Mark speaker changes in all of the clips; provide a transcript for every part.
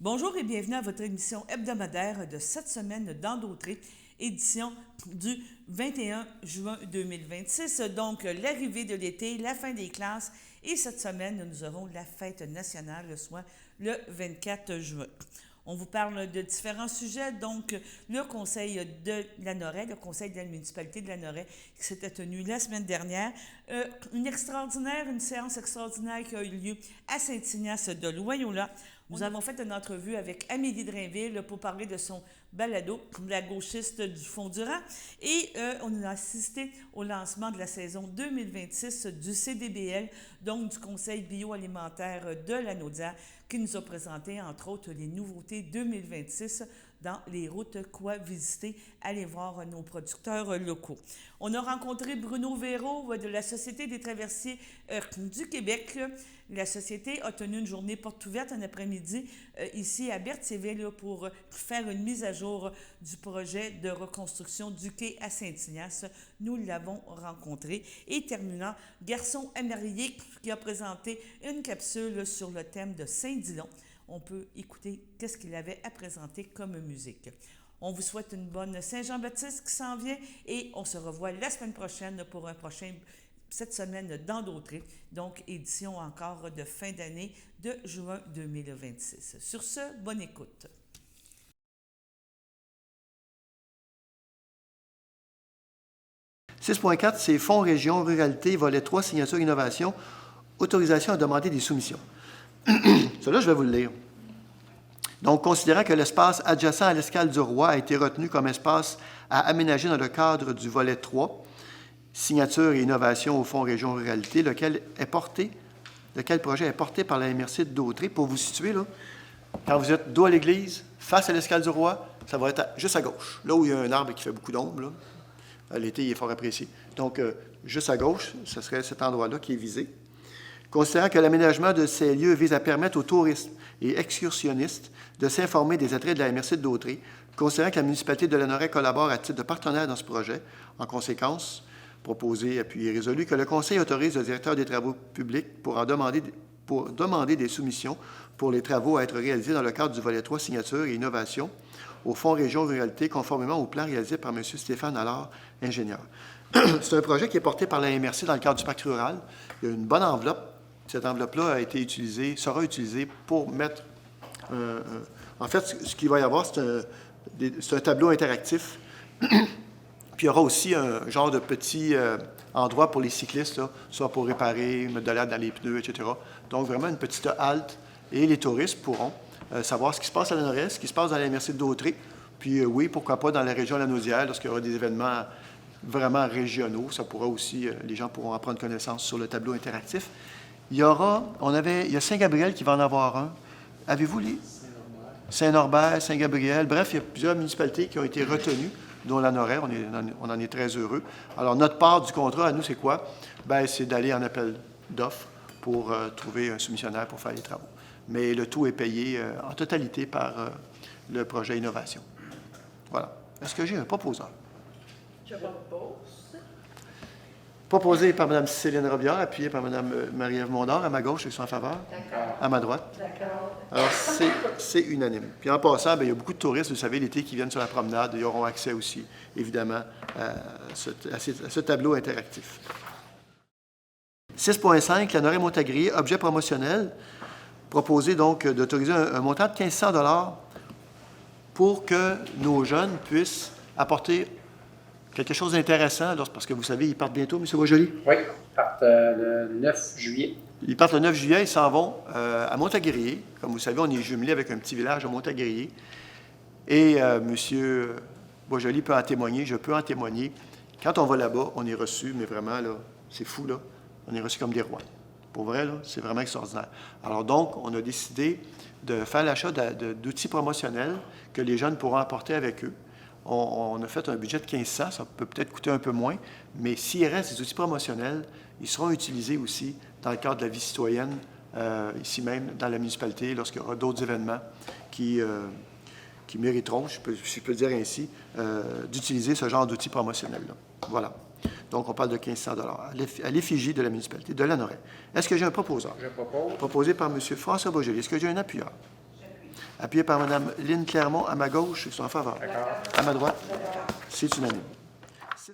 Speaker 1: Bonjour et bienvenue à votre émission hebdomadaire de cette semaine dans Dautré, édition du 21 juin 2026. Donc, l'arrivée de l'été, la fin des classes et cette semaine, nous aurons la fête nationale, soit le 24 juin. On vous parle de différents sujets, donc le conseil de Lanoraie, le conseil de la municipalité de Lanoraie qui s'était tenu la semaine dernière, une séance extraordinaire qui a eu lieu à Saint-Ignace de Loyola. Nous avons fait une entrevue avec Amélie Drainville pour parler de son balado, la gauchiste du Fond-Durand, et on a assisté au lancement de la saison 2026 du CDBL, donc du Conseil bioalimentaire de la Naudière, qui nous a présenté, entre autres, les nouveautés 2026 dans les routes quoi visiter. Allez voir nos producteurs locaux. On a rencontré Bruno Véraud de la Société des traversiers du Québec. La Société a tenu une journée porte ouverte un après-midi ici à Berthierville pour faire une mise à jour du projet de reconstruction du quai à Saint-Ignace. Nous l'avons rencontré. Et terminant, Garçon Amérier qui a présenté une capsule sur le thème de Saint-Dillon. On peut écouter qu'est-ce qu'il avait à présenter comme musique. On vous souhaite une bonne Saint-Jean-Baptiste qui s'en vient et on se revoit la semaine prochaine pour un prochain, cette semaine dans Dautré, donc édition encore de fin d'année de juin 2026. Sur ce, bonne écoute.
Speaker 2: « 6.4, c'est Fonds Région Ruralité, volet 3, signature innovation, autorisation à demander des soumissions. » Cela, je vais vous le lire. Donc, considérant que l'espace adjacent à l'escale du Roi a été retenu comme espace à aménager dans le cadre du volet 3, signature et innovation au Fonds Région Ruralité, lequel projet est porté par la MRC de Dautré. Pour vous situer, là, quand vous êtes dos à l'église, face à l'escale du Roi, ça va être juste à gauche, là où il y a un arbre qui fait beaucoup d'ombre. L'été, il est fort apprécié. Donc, juste à gauche, ce serait cet endroit-là qui est visé. Considérant que l'aménagement de ces lieux vise à permettre aux touristes et excursionnistes de s'informer des attraits de la MRC de Dautré, considérant que la municipalité de Lanoraie collabore à titre de partenaire dans ce projet, en conséquence, proposé, appuyé et résolu, que le Conseil autorise le directeur des travaux publics pour demander des soumissions pour les travaux à être réalisés dans le cadre du volet 3, signature et innovation, au Fonds Région Ruralité, conformément au plan réalisé par M. Stéphane Allard, ingénieur. C'est un projet qui est porté par la MRC dans le cadre du pacte rural. Il y a une bonne enveloppe. Cette enveloppe-là sera utilisée pour mettre... en fait, ce qu'il va y avoir, c'est un tableau interactif. Puis il y aura aussi un genre de petit endroit pour les cyclistes, là, soit pour réparer, mettre de l'air dans les pneus, etc. Donc, vraiment une petite halte. Et les touristes pourront savoir ce qui se passe à la Nord-Est, ce qui se passe dans la MRC de Dautré. Puis oui, pourquoi pas dans la région de la Naudière, lorsqu'il y aura des événements vraiment régionaux. Ça pourra aussi, les gens pourront en prendre connaissance sur le tableau interactif. Il y a Saint-Gabriel qui va en avoir un. Avez-vous les... Saint-Norbert, Saint-Gabriel. Bref, il y a plusieurs municipalités qui ont été retenues, dont la Lanoraie. On en est très heureux. Alors, notre part du contrat, à nous, c'est quoi? Bien, c'est d'aller en appel d'offres pour trouver un soumissionnaire pour faire les travaux. Mais le tout est payé en totalité par le projet Innovation. Voilà. Est-ce que j'ai un proposeur?
Speaker 3: Je propose.
Speaker 2: Proposé par Mme Céline Robillard, appuyé par Mme Marie-Ève Mondor, à ma gauche, je suis en faveur.
Speaker 3: D'accord.
Speaker 2: À ma droite.
Speaker 3: D'accord.
Speaker 2: Alors, c'est unanime. Puis en passant, bien, il y a beaucoup de touristes, vous savez, l'été qui viennent sur la promenade. Ils auront accès aussi, évidemment, à ce tableau interactif. 6.5, Lanoraie-Montagrier, objet promotionnel. Proposé donc d'autoriser un montant de 1500 $ pour que nos jeunes puissent apporter quelque chose d'intéressant, parce que vous savez, ils partent bientôt, M. Boisjoli?
Speaker 4: Oui, ils partent le 9 juillet.
Speaker 2: Ils partent le 9 juillet, ils s'en vont à Montagrier. Comme vous savez, on est jumelé avec un petit village à Montagrier. Et M. Boisjoli peut en témoigner, je peux en témoigner. Quand on va là-bas, on est reçu, mais vraiment, là, c'est fou, là. On est reçu comme des rois. Pour vrai, là, c'est vraiment extraordinaire. Alors donc, on a décidé de faire l'achat d'outils promotionnels que les jeunes pourront apporter avec eux. On a fait un budget de 1500, ça peut peut-être coûter un peu moins, mais s'il reste des outils promotionnels, ils seront utilisés aussi dans le cadre de la vie citoyenne, ici même, dans la municipalité, lorsqu'il y aura d'autres événements qui mériteront, je peux le dire ainsi, d'utiliser ce genre d'outils promotionnels-là. Voilà. Donc, on parle de 1500 $ à l'effigie de la municipalité de Lanoraie. Est-ce que j'ai un proposeur?
Speaker 4: Je propose.
Speaker 2: Proposé par M. François Boisjoli. Est-ce que j'ai un appuyeur?
Speaker 3: J'appuie.
Speaker 2: Appuyé par Mme Lynne Clermont, à ma gauche, ceux qui sont en faveur. À ma droite, c'est unanime.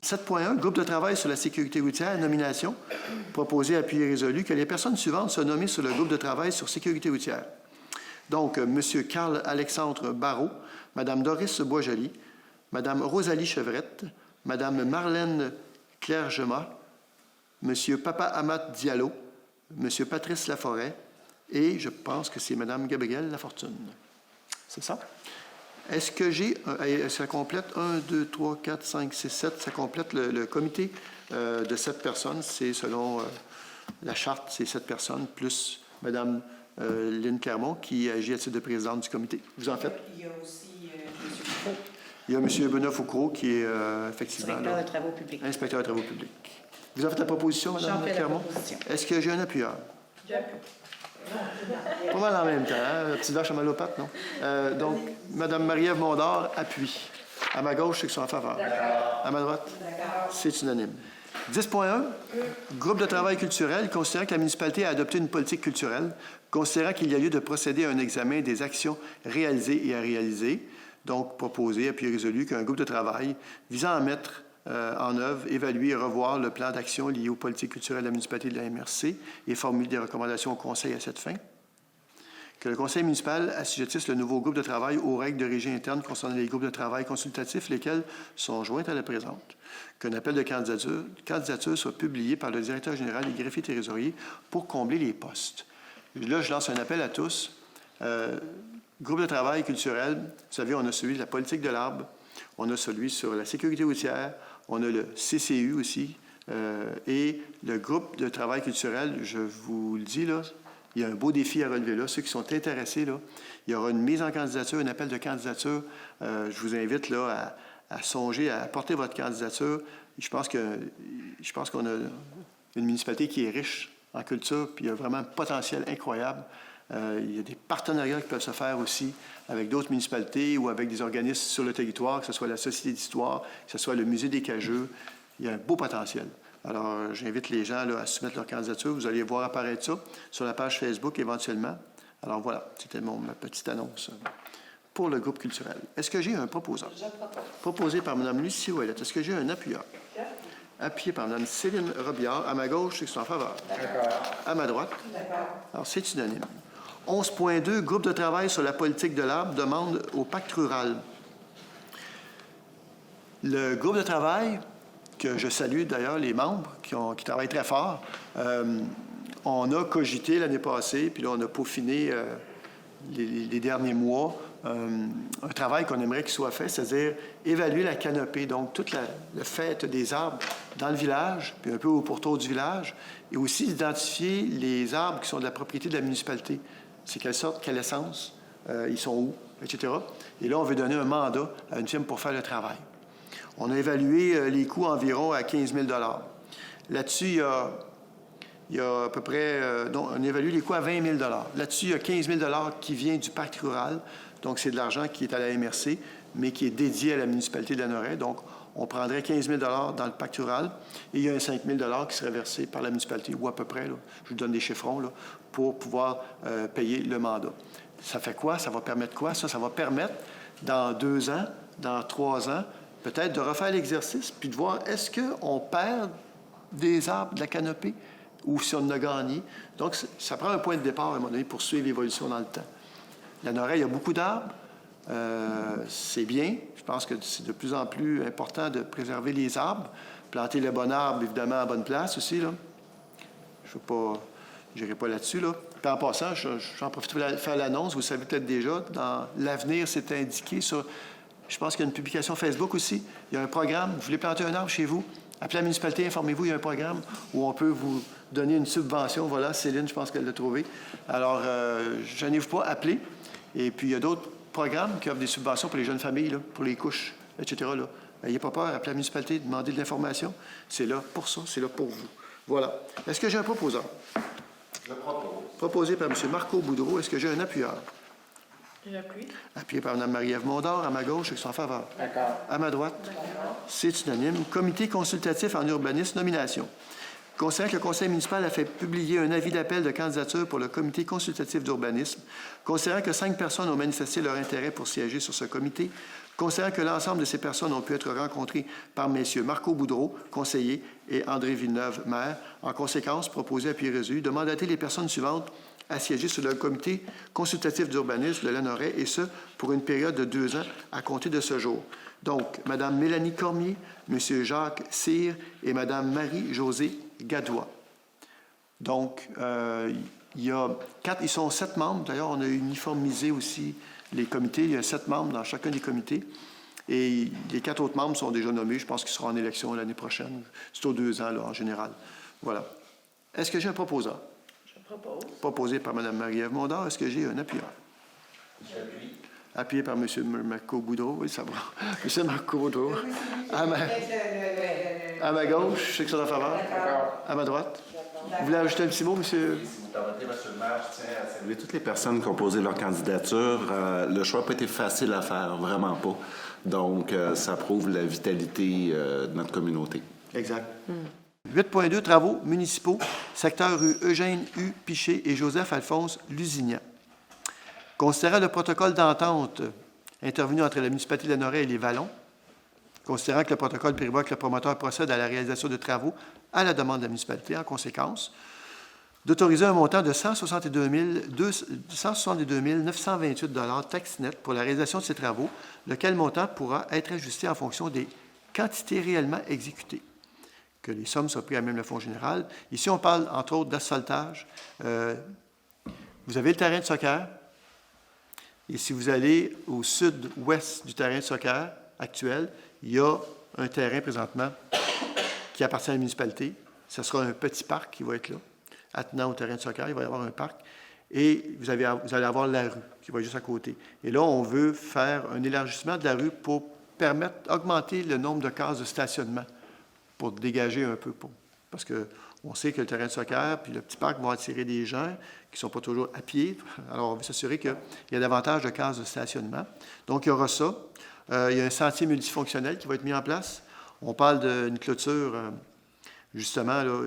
Speaker 2: 7.1, groupe de travail sur la sécurité routière, nomination. Proposé, appuyé et résolu que les personnes suivantes soient nommées sur le groupe de travail sur sécurité routière. Donc, M. Carl-Alexandre Barrault, Mme Doris Boisjoli, Mme Rosalie Chevrette, Mme Marlène Clergemat, M. Papa Amat Diallo, M. Patrice Laforêt et je pense que c'est Mme Gabrielle Lafortune. C'est ça? Est-ce que j'ai... ça complète 1, 2, 3, 4, 5, 6, 7. Ça complète le comité de 7 personnes. C'est selon la charte, c'est 7 personnes, plus Mme Lynne Clermont qui agit à titre de présidente du comité. Vous en faites?
Speaker 3: Il y a aussi M. Foucault.
Speaker 2: Il y a M. Benoît Foucault qui est effectivement...
Speaker 3: Inspecteur de travaux publics.
Speaker 2: Inspecteur de travaux publics. Vous en faites la proposition, Mme Clermont? Est-ce que j'ai un appuyeur?
Speaker 3: J'appuie.
Speaker 2: Pas mal en même temps, hein? La petite vache à mal aux pattes, non? Donc, Mme Marie-Ève Mondor appuie. À ma gauche, ceux qui sont en faveur. À ma droite, c'est unanime. 10.1, groupe de travail culturel, considérant que la municipalité a adopté une politique culturelle, considérant qu'il y a lieu de procéder à un examen des actions réalisées et à réaliser, donc proposé, appuyé résolu qu'un groupe de travail visant à mettre en œuvre, évaluer et revoir le plan d'action lié aux politiques culturelles de la municipalité de la MRC et formuler des recommandations au Conseil à cette fin. Que le Conseil municipal assujettisse le nouveau groupe de travail aux règles de régie interne concernant les groupes de travail consultatifs, lesquels sont joints à la présente. Qu'un appel de candidature soit publié par le directeur général et greffier trésorier pour combler les postes. Là, je lance un appel à tous. Groupe de travail culturel, vous savez, on a celui de la politique de l'arbre, on a celui sur la sécurité routière, on a le CCU aussi, et le groupe de travail culturel, je vous le dis, là, il y a un beau défi à relever là. Ceux qui sont intéressés, là, il y aura une mise en candidature, un appel de candidature. Je vous invite là, à songer, à apporter votre candidature. Je pense qu'on a une municipalité qui est riche en culture, puis il y a vraiment un potentiel incroyable. Il y a des partenariats qui peuvent se faire aussi avec d'autres municipalités ou avec des organismes sur le territoire, que ce soit la Société d'histoire, que ce soit le Musée des Cageux. Il y a un beau potentiel. Alors, j'invite les gens là, à soumettre leur candidature. Vous allez voir apparaître ça sur la page Facebook éventuellement. Alors voilà, c'était ma petite annonce pour le groupe culturel. Est-ce que j'ai un proposant?
Speaker 3: Je propose.
Speaker 2: Proposé par Mme Lucie Ouellette. Est-ce que j'ai un appuyeur? Appuyé par Mme Céline Robillard. À ma gauche, ceux qui sont en faveur. À ma droite. Alors, c'est unanime. 11.2, groupe de travail sur la politique de l'arbre, demande au pacte rural. Le groupe de travail, que je salue d'ailleurs, les membres qui travaillent très fort, on a cogité l'année passée, puis là, on a peaufiné les derniers mois un travail qu'on aimerait qu'il soit fait, c'est-à-dire évaluer la canopée, donc toute le fait des arbres dans le village, puis un peu au pourtour du village, et aussi identifier les arbres qui sont de la propriété de la municipalité. C'est quelle sorte, quelle essence, ils sont où, etc. Et là, on veut donner un mandat à une firme pour faire le travail. On a évalué les coûts environ à 15 000 $. Là-dessus, il y a à peu près... on évalue les coûts à 20 000 $. Là-dessus, il y a 15 000 $ qui vient du pacte rural. Donc, c'est de l'argent qui est à la MRC, mais qui est dédié à la municipalité de Lanoraie. Donc, on prendrait 15 000 $ dans le pacte rural et il y a un 5 000 $ qui serait versé par la municipalité, ou à peu près, là, je vous donne des chiffrons, là, pour pouvoir payer le mandat. Ça fait quoi? Ça va permettre quoi? Ça va permettre, dans 2 ans, dans 3 ans, peut-être de refaire l'exercice, puis de voir est-ce qu'on perd des arbres de la canopée ou si on en a gagné. Donc, ça prend un point de départ, à un moment donné, pour suivre l'évolution dans le temps. Lanoraie, il y a beaucoup d'arbres. C'est bien. Je pense que c'est de plus en plus important de préserver les arbres. Planter le bon arbre, évidemment, à bonne place aussi, là. Je n'irai pas là-dessus, là. Puis en passant, j'en profite pour faire l'annonce. Vous le savez peut-être déjà, dans l'avenir, c'est indiqué sur... Je pense qu'il y a une publication Facebook aussi. Il y a un programme. Vous voulez planter un arbre chez vous? Appelez la municipalité, informez-vous. Il y a un programme où on peut vous donner une subvention. Voilà, Céline, je pense qu'elle l'a trouvé. Alors, gênez-vous pas, appelez. Et puis, il y a d'autres programmes qui offrent des subventions pour les jeunes familles, là, pour les couches, etc. N'ayez pas peur, appelez la municipalité, demandez de l'information. C'est là pour ça, c'est là pour vous. Voilà. Est-ce que j'ai un proposant?
Speaker 4: Je propose.
Speaker 2: Proposé par M. Marco Boudreau. Est-ce que j'ai un appuyeur?
Speaker 3: J'appuie.
Speaker 2: Appuyé par Mme Marie-Ève Mondor. À ma gauche, ceux qui sont en faveur.
Speaker 4: D'accord.
Speaker 2: À ma droite, c'est unanime. Comité consultatif en urbanisme, nomination. Considérant que le conseil municipal a fait publier un avis d'appel de candidature pour le comité consultatif d'urbanisme, considérant que 5 personnes ont manifesté leur intérêt pour siéger sur ce comité, considérant que l'ensemble de ces personnes ont pu être rencontrées par messieurs Marco Boudreau, conseiller, et André Villeneuve, maire, en conséquence, proposé à pied résolu de mandater les personnes suivantes à siéger sur le comité consultatif d'urbanisme de Lanoraie, et ce, pour une période de 2 ans à compter de ce jour. Donc, Mme Mélanie Cormier, M. Jacques Cyr et Mme Marie-Josée Gadois. Donc, ils sont 7 membres. D'ailleurs, on a uniformisé aussi les comités. Il y a 7 membres dans chacun des comités. Et les 4 autres membres sont déjà nommés. Je pense qu'ils seront en élection l'année prochaine. C'est aux 2 ans, là, en général. Voilà. Est-ce que j'ai un proposant?
Speaker 3: Je propose.
Speaker 2: Proposé par Mme Marie-Ève Mondor. Est-ce que j'ai un appuyeur?
Speaker 4: J'appuie.
Speaker 2: Appuyé par M. Marco Boudreau. Oui, ça va. M. Marco Boudreau. À ma gauche, je sais que c'est en faveur.
Speaker 4: D'accord.
Speaker 2: À ma droite. Vous voulez ajouter un petit mot, monsieur?
Speaker 4: Oui, si vous permettez, monsieur le maire, je tiens à saluer
Speaker 5: Toutes les personnes qui ont posé leur candidature, le choix n'a pas été facile à faire, vraiment pas. Donc, ça prouve la vitalité de notre communauté.
Speaker 2: Exact. 8.2, travaux municipaux, secteur rue Eugène U. Piché et Joseph-Alphonse Lusignan. Considérant le protocole d'entente intervenu entre la municipalité de Lanoraie et les Vallons, considérant que le protocole prévoit que le promoteur procède à la réalisation de travaux à la demande de la municipalité, en conséquence, d'autoriser un montant de 162 928 $ taxe nette pour la réalisation de ces travaux, lequel montant pourra être ajusté en fonction des quantités réellement exécutées. Que les sommes soient prises à même le fonds général. Ici, on parle, entre autres, d'asphaltage. Vous avez le terrain de soccer. Et si vous allez au sud-ouest du terrain de soccer actuel, il y a un terrain présentement qui appartient à la municipalité. Ce sera un petit parc qui va être là, attenant au terrain de soccer. Il va y avoir un parc. Et vous allez avoir la rue qui va être juste à côté. Et là, on veut faire un élargissement de la rue pour augmenter le nombre de cases de stationnement, pour dégager un peu. Parce qu'on sait que le terrain de soccer puis le petit parc vont attirer des gens qui ne sont pas toujours à pied. Alors, on veut s'assurer qu'il y a davantage de cases de stationnement. Donc, il y aura ça. Il y a un sentier multifonctionnel qui va être mis en place. On parle d'une clôture, justement, là,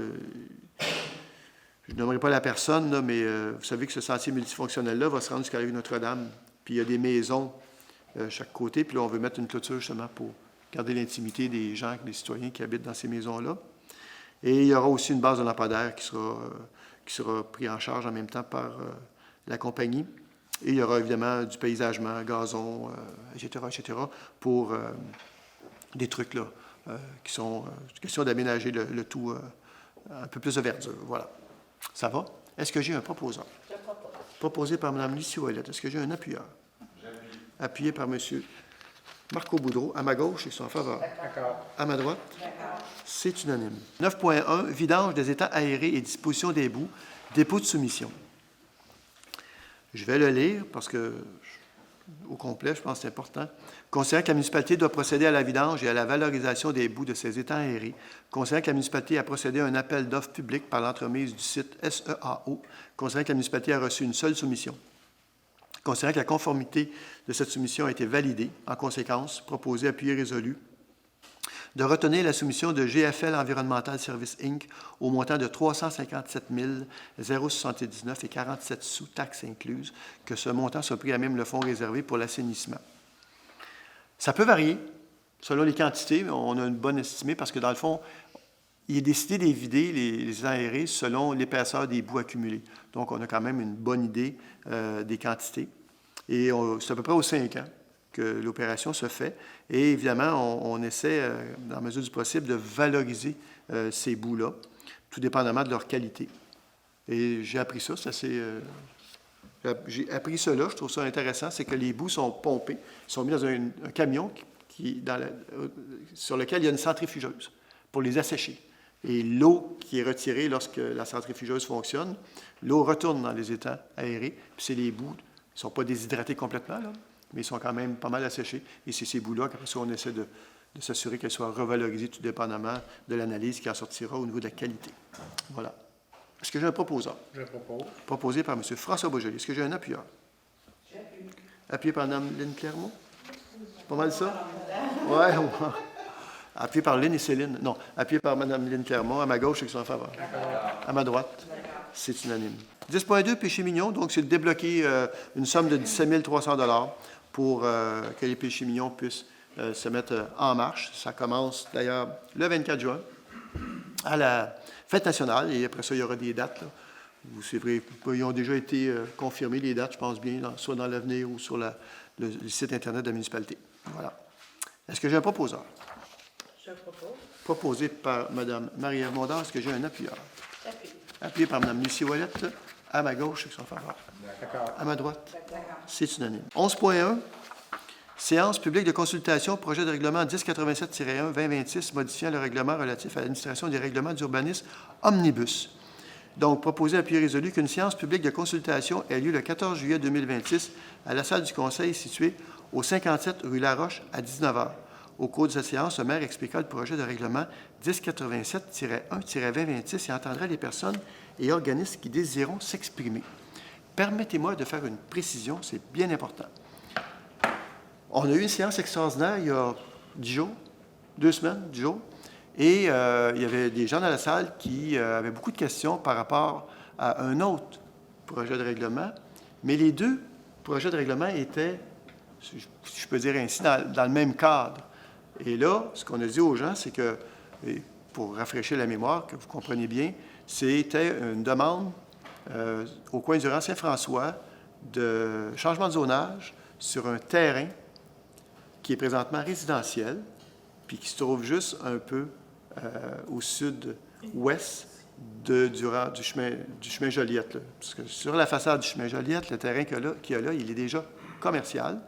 Speaker 2: je ne nommerai pas la personne, là, mais vous savez que ce sentier multifonctionnel-là va se rendre jusqu'à la rue Notre-Dame. Puis il y a des maisons chaque côté. Puis là, on veut mettre une clôture justement pour garder l'intimité des gens, des citoyens qui habitent dans ces maisons-là. Et il y aura aussi une base de lampadaire qui sera prise en charge en même temps par la compagnie. Et il y aura évidemment du paysagement, gazon, etc., pour des trucs là, qui sont question d'aménager le tout un peu plus de verdure. Voilà. Ça va? Est-ce que j'ai un proposant?
Speaker 3: Je propose.
Speaker 2: Proposé par Mme Lucie Ouellette. Est-ce que j'ai un appuyeur?
Speaker 4: J'appuie.
Speaker 2: Appuyé par M. Marco Boudreau. À ma gauche, ils sont en faveur.
Speaker 4: D'accord.
Speaker 2: À ma droite?
Speaker 3: D'accord.
Speaker 2: C'est unanime. 9.1, vidange des étangs aérés et disposition des boues, dépôt de soumission. Je vais le lire parce que, au complet, je pense que c'est important. Considérant que la municipalité doit procéder à la vidange et à la valorisation des boues de ces étangs aérés, considérant que la municipalité a procédé à un appel d'offres public par l'entremise du site SEAO, considérant que la municipalité a reçu une seule soumission, considérant que la conformité de cette soumission a été validée, en conséquence, proposé, appuyé, résolu, de retenir la soumission de GFL Environmental Service Inc. au montant de 357 079 et 47 sous, taxes incluses, que ce montant soit pris à même le fonds réservé pour l'assainissement. Ça peut varier selon les quantités, mais on a une bonne estimée parce que, dans le fond, il est décidé d'évider les étangs aérés selon l'épaisseur des boues accumulées. Donc, on a quand même une bonne idée des quantités. Et c'est à peu près aux 5 ans que l'opération se fait. Et évidemment, on essaie, dans la mesure du possible, de valoriser ces boues-là, tout dépendamment de leur qualité. Et j'ai appris ça, c'est assez... j'ai appris cela, je trouve ça intéressant, c'est que les boues sont pompées, sont mis dans un camion sur lequel il y a une centrifugeuse pour les assécher. Et l'eau qui est retirée lorsque la centrifugeuse fonctionne, l'eau retourne dans les étangs aérés, puis c'est les boues, ils ne sont pas déshydratées complètement, là, mais ils sont quand même pas mal asséchés. Et c'est ces boues-là qu'après ça, on essaie de s'assurer qu'elles soient revalorisées tout dépendamment de l'analyse qui en sortira au niveau de la qualité. Voilà. Est-ce que j'ai un proposant?
Speaker 4: Je propose.
Speaker 2: Proposé par M. François Beaujolais. Est-ce que j'ai un appuyeur?
Speaker 3: J'appuie.
Speaker 2: Appuyé par Mme Lynne Clermont? C'est pas mal ça? Oui. Appuyé par Lynn et Céline. Non, appuyé par Mme Lynn Clermont. À ma gauche, ceux qui sont en faveur. À ma droite. C'est unanime. 10.2, péché mignon. Donc, c'est de débloquer une somme de 17 300 $ pour que les péchés mignons puissent se mettre en marche. Ça commence d'ailleurs le 24 juin à la fête nationale. Et après ça, il y aura des dates. Là. C'est vrai, ils ont déjà été confirmés, les dates, je pense bien, soit dans l'avenir ou sur le site Internet de la municipalité. Voilà. Est-ce que j'ai un proposeur?
Speaker 3: Je propose.
Speaker 2: Proposé par Mme Marie-Ève Mondor. Est-ce que j'ai un appuyeur?
Speaker 3: J'appuie.
Speaker 2: Appuyé par Mme Lucie Ouellette. À ma gauche, ceux qui sont en faveur.
Speaker 4: D'accord.
Speaker 2: À ma droite.
Speaker 3: D'accord.
Speaker 2: C'est unanime. 11.1. Séance publique de consultation, projet de règlement 1087-1-2026, modifiant le règlement relatif à l'administration des règlements d'urbanisme Omnibus. Donc, proposé à pied résolu qu'une séance publique de consultation ait lieu le 14 juillet 2026 à la salle du Conseil située au 57 rue Laroche à 19h. Au cours de cette séance, le maire expliquera le projet de règlement 1087-1-2026 et entendra les personnes et organismes qui désireront s'exprimer. Permettez-moi de faire une précision, c'est bien important. On a eu une séance extraordinaire il y a 10 jours, 2 semaines, 10 jours, et il y avait des gens dans la salle qui avaient beaucoup de questions par rapport à un autre projet de règlement, mais les deux projets de règlement étaient, si je peux dire ainsi, dans le même cadre. Et là, ce qu'on a dit aux gens, c'est que, pour rafraîchir la mémoire, que vous compreniez bien, c'était une demande au coin du rang Saint-François de changement de zonage sur un terrain qui est présentement résidentiel, puis qui se trouve juste un peu au sud-ouest du chemin Joliette. Là. Parce que sur la façade du chemin Joliette, le terrain qu'il y a là, il est déjà commercial.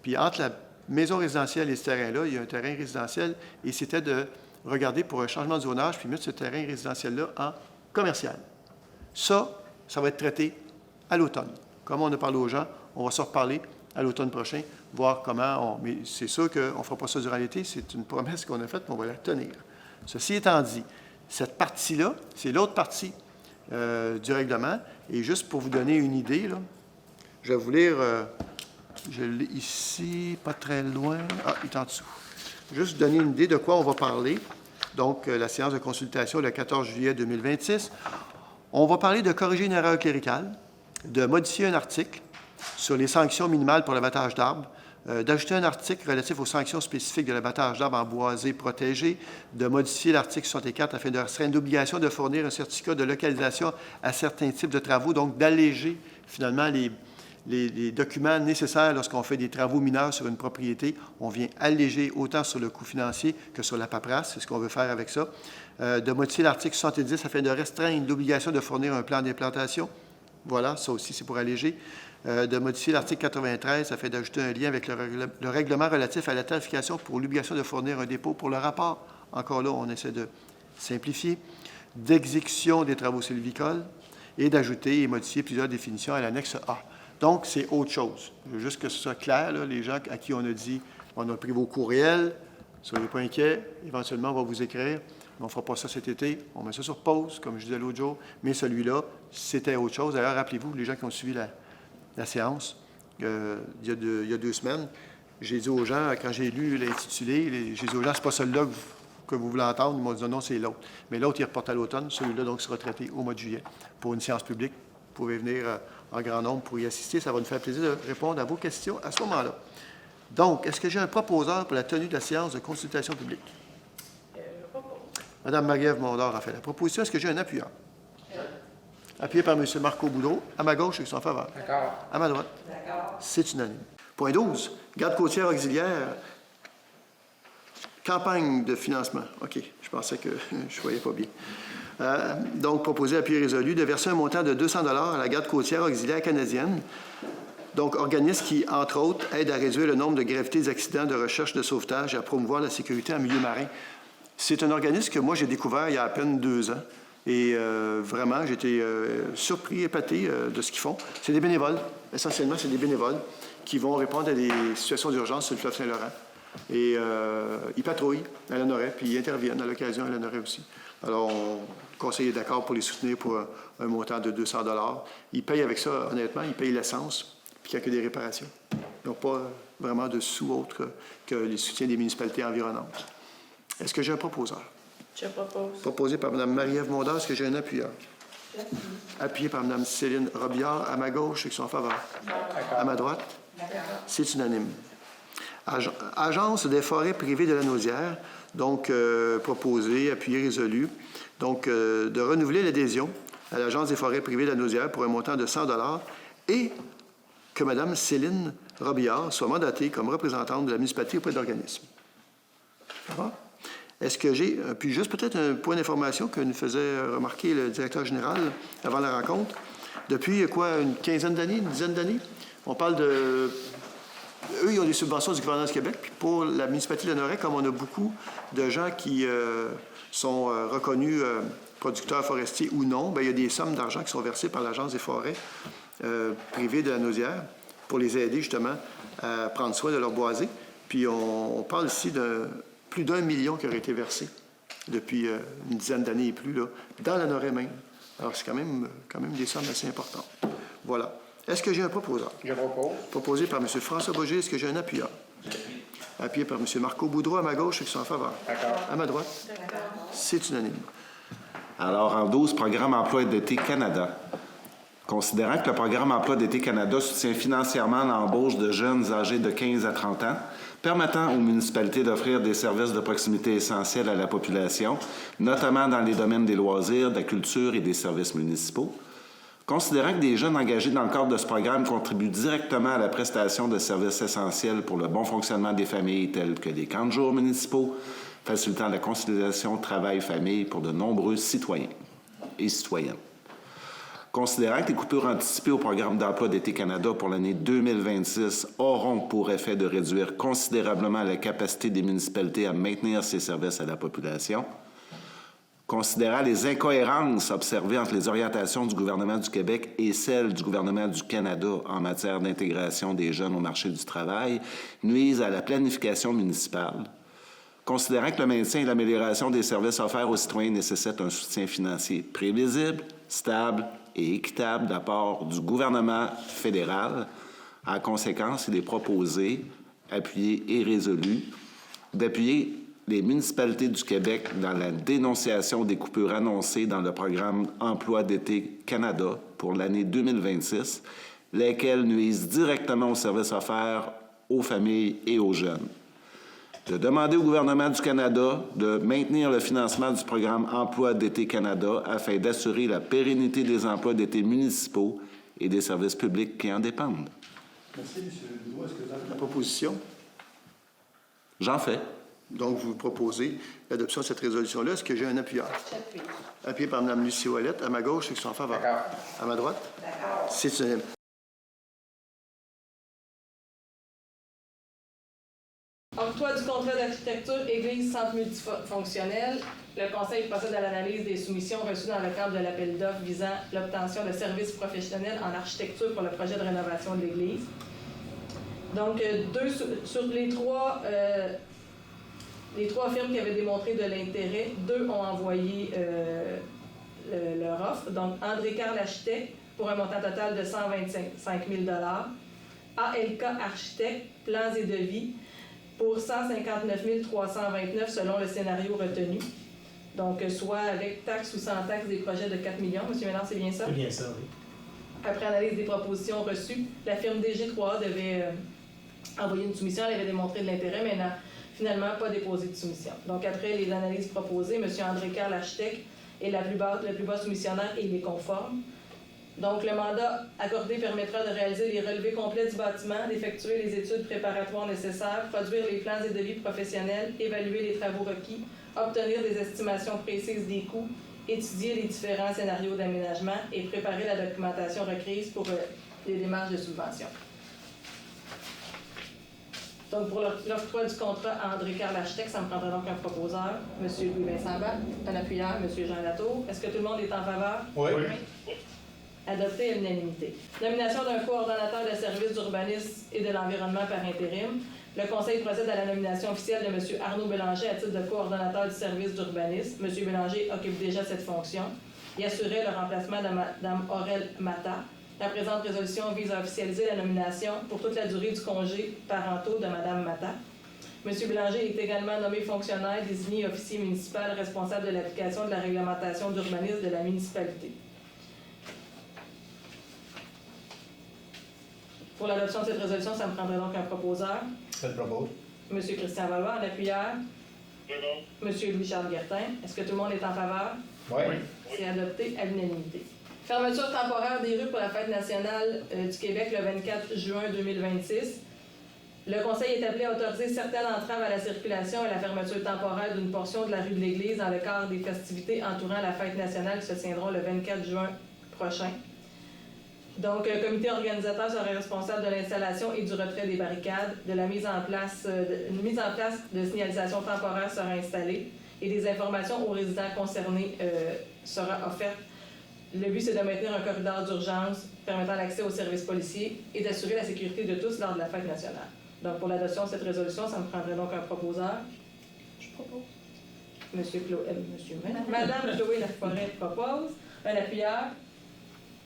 Speaker 2: Puis entre la maison résidentielle et ce terrain-là, il y a un terrain résidentiel, et c'était de regarder pour un changement de zonage, puis mettre ce terrain résidentiel-là en commercial. Ça va être traité à l'automne. Comme on a parlé aux gens, on va s'en reparler à l'automne prochain, voir comment mais c'est sûr qu'on ne fera pas ça durant l'été, c'est une promesse qu'on a faite, mais on va la tenir. Ceci étant dit, cette partie-là, c'est l'autre partie du règlement, et juste pour vous donner une idée, là, je vais vous lire, je l'ai ici, pas très loin, il est en dessous. Juste vous donner une idée de quoi on va parler. Donc, la séance de consultation le 14 juillet 2026. On va parler de corriger une erreur cléricale, de modifier un article sur les sanctions minimales pour l'abattage d'arbres, d'ajouter un article relatif aux sanctions spécifiques de l'abattage d'arbres en boisé protégé, de modifier l'article 64 afin de restreindre l'obligation de fournir un certificat de localisation à certains types de travaux, donc d'alléger finalement les documents nécessaires lorsqu'on fait des travaux mineurs sur une propriété. On vient alléger autant sur le coût financier que sur la paperasse, c'est ce qu'on veut faire avec ça. De modifier l'article 70 afin de restreindre l'obligation de fournir un plan d'implantation. Voilà, ça aussi, c'est pour alléger. De modifier l'article 93 afin d'ajouter un lien avec le règlement relatif à la tarification pour l'obligation de fournir un dépôt pour le rapport. Encore là, on essaie de simplifier. D'exécution des travaux sylvicoles et d'ajouter et modifier plusieurs définitions à l'annexe A. Donc, c'est autre chose. Je veux juste que ce soit clair, là, les gens à qui on a dit, on a pris vos courriels, soyez pas inquiets, éventuellement, on va vous écrire. On ne fera pas ça cet été. On met ça sur pause, comme je disais l'autre jour. Mais celui-là, c'était autre chose. D'ailleurs, rappelez-vous, les gens qui ont suivi la séance il y a 2 semaines, j'ai dit aux gens, quand j'ai lu l'intitulé, j'ai dit aux gens, c'est pas celui-là que vous voulez entendre. Ils m'ont dit non, c'est l'autre. Mais l'autre, il reporte à l'automne. Celui-là, donc, sera traité au mois de juillet pour une séance publique. Vous pouvez venir en grand nombre pour y assister. Ça va nous faire plaisir de répondre à vos questions à ce moment-là. Donc, est-ce que j'ai un proposeur pour la tenue de la séance de consultation publique? Mme Marie-Ève Mondor a fait la proposition. Est-ce que j'ai un appuyeur? Appuyé par M. Marco Boudreau. À ma gauche, ceux qui sont en faveur.
Speaker 4: D'accord.
Speaker 2: À ma droite.
Speaker 3: D'accord.
Speaker 2: C'est unanime. Point 12. Garde côtière auxiliaire. Campagne de financement. OK. Je pensais que je ne voyais pas bien. Donc, proposé à pied résolu de verser un montant de 200 $ à la garde côtière auxiliaire canadienne. Donc, organisme qui, entre autres, aide à réduire le nombre de gravités des accidents de recherche de sauvetage et à promouvoir la sécurité en milieu marin. C'est un organisme que moi, j'ai découvert il y a à peine 2 ans. Et vraiment, j'ai été surpris, épaté de ce qu'ils font. C'est des bénévoles. Essentiellement, c'est des bénévoles qui vont répondre à des situations d'urgence sur le fleuve Saint-Laurent. Et ils patrouillent à Lanoraie, puis ils interviennent à l'occasion à Lanoraie aussi. Alors, le conseil est d'accord pour les soutenir pour un montant de 200 $. Ils payent avec ça, honnêtement, ils payent l'essence, puis il n'y a que des réparations. Ils n'ont pas vraiment de sous autres que les soutiens des municipalités environnantes. Est-ce que j'ai un proposeur?
Speaker 3: Je propose.
Speaker 2: Proposé par Mme Marie-Ève Mondor. Est-ce que j'ai un appuyeur?
Speaker 3: J'appuie.
Speaker 2: Appuyé par Mme Céline Robillard. À ma gauche, ceux qui sont en faveur. À ma droite? C'est unanime. Agence des forêts privées de la Naudière, donc proposé, appuyé, résolu. Donc, de renouveler l'adhésion à l'Agence des forêts privées de la Naudière pour un montant de 100 $ et que Mme Céline Robillard soit mandatée comme représentante de la municipalité auprès de l'organisme. Ça va? Est-ce que j'ai... Puis juste peut-être un point d'information que nous faisait remarquer le directeur général avant la rencontre. Depuis, quoi, une quinzaine d'années, une dizaine d'années, on parle de... Eux, ils ont des subventions du gouvernement du Québec. Puis pour la municipalité de Lanoraie, comme on a beaucoup de gens qui sont reconnus producteurs forestiers ou non, bien, il y a des sommes d'argent qui sont versées par l'Agence des forêts privées de la Naudière pour les aider justement à prendre soin de leur boisé. Puis on parle ici de plus d'1 million qui aurait été versé depuis une dizaine d'années et plus, là, dans la Lanoraie même. Alors, c'est quand même des sommes assez importantes. Voilà. Est-ce que j'ai un proposeur?
Speaker 6: Je propose.
Speaker 2: Proposé par M. François Boger. Est-ce que j'ai un appuyeur? Appuyé par M. Marco Boudreau à ma gauche, ceux qui sont en faveur.
Speaker 6: D'accord.
Speaker 2: À ma droite? C'est unanime.
Speaker 5: Alors, en 12, Programme Emploi d'été Canada. Considérant que le Programme Emploi d'été Canada soutient financièrement l'embauche de jeunes âgés de 15 à 30 ans, permettant aux municipalités d'offrir des services de proximité essentiels à la population, notamment dans les domaines des loisirs, de la culture et des services municipaux. Considérant que des jeunes engagés dans le cadre de ce programme contribuent directement à la prestation de services essentiels pour le bon fonctionnement des familles tels que les camps de jour municipaux, facilitant la conciliation travail-famille pour de nombreux citoyens et citoyennes. Considérant que les coupures anticipées au programme d'emploi d'été Canada pour l'année 2026 auront pour effet de réduire considérablement la capacité des municipalités à maintenir ces services à la population, considérant les incohérences observées entre les orientations du gouvernement du Québec et celles du gouvernement du Canada en matière d'intégration des jeunes au marché du travail, nuisent à la planification municipale, considérant que le maintien et l'amélioration des services offerts aux citoyens nécessitent un soutien financier prévisible, stable et équitable de la part du gouvernement fédéral, en conséquence, il est proposé, appuyé et résolu, d'appuyer les municipalités du Québec dans la dénonciation des coupures annoncées dans le programme Emploi d'été Canada pour l'année 2026, lesquelles nuisent directement aux services offerts aux familles et aux jeunes. De demander au gouvernement du Canada de maintenir le financement du programme Emploi d'été Canada afin d'assurer la pérennité des emplois d'été municipaux et des services publics qui en dépendent.
Speaker 2: Merci, M. Boudreau. Est-ce que vous avez la proposition?
Speaker 5: J'en fais.
Speaker 2: Donc, vous proposez l'adoption de cette résolution-là. Est-ce que j'ai un appuyeur?
Speaker 3: J'appuie.
Speaker 2: Appuyé par Mme Lucie Ouellette. À ma gauche, ceux qui sont en faveur.
Speaker 6: D'accord.
Speaker 2: À ma droite?
Speaker 3: D'accord.
Speaker 2: C'est unanime.
Speaker 7: Octroi du contrat d'architecture Église Centre multifonctionnel. Le Conseil procède à l'analyse des soumissions reçues dans le cadre de l'appel d'offres visant l'obtention de services professionnels en architecture pour le projet de rénovation de l'Église. Donc, sur les trois firmes qui avaient démontré de l'intérêt, 2 ont envoyé leur offre. Donc, André Carl Architecte pour un montant total de 125 000 $. ALK Architecte, plans et devis pour 159 329 selon le scénario retenu. Donc, soit avec taxes ou sans taxes des projets de 4 millions. Monsieur Ménard, c'est bien ça?
Speaker 8: C'est bien ça, oui.
Speaker 7: Après analyse des propositions reçues, la firme DG3 devait envoyer une soumission. Elle avait démontré de l'intérêt, mais n'a finalement pas déposé de soumission. Donc, après les analyses proposées, M. André Carl, l'architecte, est le plus bas soumissionnaire et il est conforme. Donc, le mandat accordé permettra de réaliser les relevés complets du bâtiment, d'effectuer les études préparatoires nécessaires, produire les plans et devis professionnels, évaluer les travaux requis, obtenir des estimations précises des coûts, étudier les différents scénarios d'aménagement et préparer la documentation requise pour les démarches de subvention. Donc, pour l'octroi du contrat à André Carl Architecte, ça me prendra donc un proposeur, M. Louis-Vincent Bat, un appuyeur, M. Jean Latour. Est-ce que tout le monde est en faveur?
Speaker 6: Oui.
Speaker 7: Adopté à l'unanimité. Nomination d'un coordonnateur de services d'urbanisme et de l'environnement par intérim. Le Conseil procède à la nomination officielle de M. Arnaud Bélanger à titre de coordonnateur du service d'urbanisme. M. Bélanger occupe déjà cette fonction. Il assurait le remplacement de Mme Aurel Mata. La présente résolution vise à officialiser la nomination pour toute la durée du congé parentaux de Mme Mata. M. Bélanger est également nommé fonctionnaire désigné officier municipal responsable de l'application de la réglementation d'urbanisme de la municipalité. Pour l'adoption de cette résolution, ça me prendrait donc un proposeur.
Speaker 6: Je le propose.
Speaker 7: M. Christian Valois, en appuyeur. M. Louis-Charles Guertin. Est-ce que tout le monde est en faveur?
Speaker 6: Oui.
Speaker 7: C'est adopté à l'unanimité. Fermeture temporaire des rues pour la fête nationale du Québec le 24 juin 2026. Le Conseil est appelé à autoriser certaines entraves à la circulation et la fermeture temporaire d'une portion de la rue de l'Église dans le cadre des festivités entourant la fête nationale qui se tiendront le 24 juin prochain. Donc, un comité organisateur serait responsable de l'installation et du retrait des barricades, de la mise en place, une mise en place de signalisation temporaire sera installée et des informations aux résidents concernés sera offerte. Le but, c'est de maintenir un corridor d'urgence permettant l'accès aux services policiers et d'assurer la sécurité de tous lors de la fête nationale. Donc, pour l'adoption de cette résolution, ça me prendrait donc un proposeur.
Speaker 3: Je propose.
Speaker 7: Madame Chloé Laforêt propose. Un appuyeur.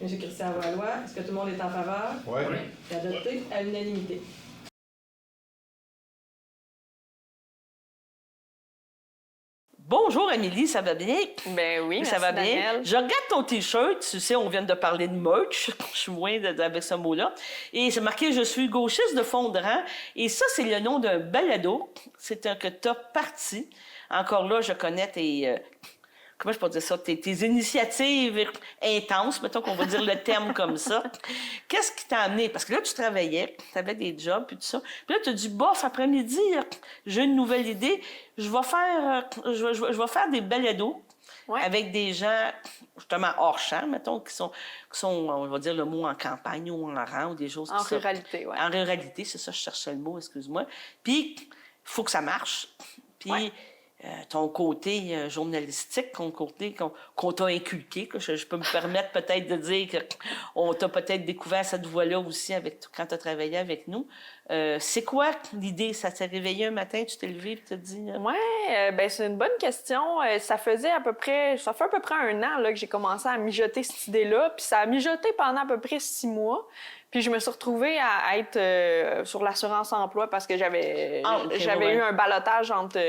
Speaker 7: M. Christian Valois. Est-ce que tout le monde est en faveur?
Speaker 6: Oui.
Speaker 7: C'est adopté à l'unanimité.
Speaker 1: Bonjour Amélie, ça va bien?
Speaker 8: Ben oui,
Speaker 1: Ça va
Speaker 8: merci,
Speaker 1: bien.
Speaker 8: Daniel.
Speaker 1: Je regarde ton T-shirt, tu sais, on vient de parler de merch, je suis loin avec ce mot-là. Et c'est marqué « Je suis gauchiste de fond de rang ». Et ça, c'est le nom d'un balado. C'est un que tu as parti. Encore là, je connais tes... comment je peux dire ça? Tes initiatives intenses, mettons qu'on va dire le terme comme ça. Qu'est-ce qui t'a amené? Parce que là, tu travaillais, tu avais des jobs, puis tout ça. Puis là, tu as dit, bof, après-midi, j'ai une nouvelle idée. Je vais faire des balados avec des gens, justement, hors champ, mettons, qui sont, on va dire le mot en campagne ou en rang ou des choses comme ça.
Speaker 8: En ruralité, oui.
Speaker 1: En ruralité, c'est ça, je cherchais le mot, excuse-moi. Puis, il faut que ça marche. Puis, ton côté journalistique, ton côté qu'on t'a inculqué, que je peux me permettre peut-être de dire qu'on t'a peut-être découvert cette voie-là aussi quand tu as travaillé avec nous. C'est quoi l'idée? Ça s'est réveillé un matin, tu t'es levé et tu t'es dit...
Speaker 8: Oui, ben c'est une bonne question. Ça fait à peu près un an là, que j'ai commencé à mijoter cette idée-là, puis ça a mijoté pendant à peu près 6 mois. Puis je me suis retrouvée à être sur l'assurance-emploi parce que j'avais eu un ballottage entre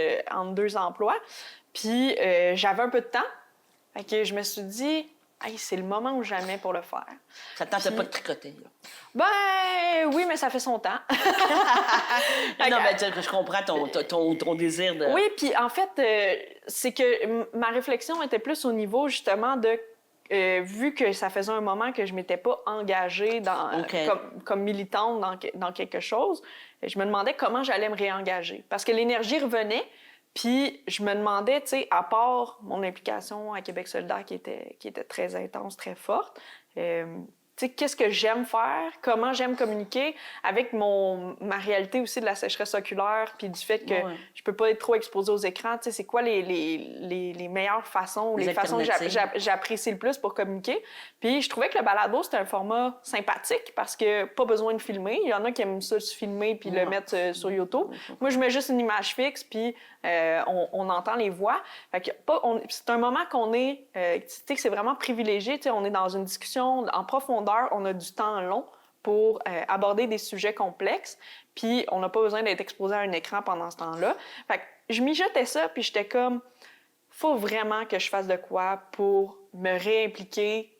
Speaker 8: 2 emplois. Puis j'avais un peu de temps. Fait que je me suis dit, hey, c'est le moment ou jamais pour le faire.
Speaker 1: Ça ne tentait pas de tricoter, là?
Speaker 8: Ben oui, mais ça fait son temps.
Speaker 1: Non, mais je comprends ton désir de...
Speaker 8: Oui, puis en fait, c'est que ma réflexion était plus au niveau justement de... vu que ça faisait un moment que je ne m'étais pas engagée comme militante dans quelque chose, je me demandais comment j'allais me réengager. Parce que l'énergie revenait, puis je me demandais, tu sais, à part mon implication à Québec solidaire qui était très intense, très forte, tu sais, qu'est-ce que j'aime faire, comment j'aime communiquer avec ma réalité aussi de la sécheresse oculaire, puis du fait que je peux pas être trop exposée aux écrans. Tu sais, c'est quoi les meilleures façons, les façons que j'apprécie le plus pour communiquer. Puis je trouvais que le balado, c'était un format sympathique parce que pas besoin de filmer. Il y en a qui aiment ça se filmer puis le mettre sur YouTube. Moi, je mets juste une image fixe puis on entend les voix. Fait que c'est un moment qu'on est, tu sais, que c'est vraiment privilégié. Tu sais, on est dans une discussion en profondeur. On a du temps long pour aborder des sujets complexes, puis on n'a pas besoin d'être exposé à un écran pendant ce temps-là. Fait que je mijotais ça, puis j'étais comme, faut vraiment que je fasse de quoi pour me réimpliquer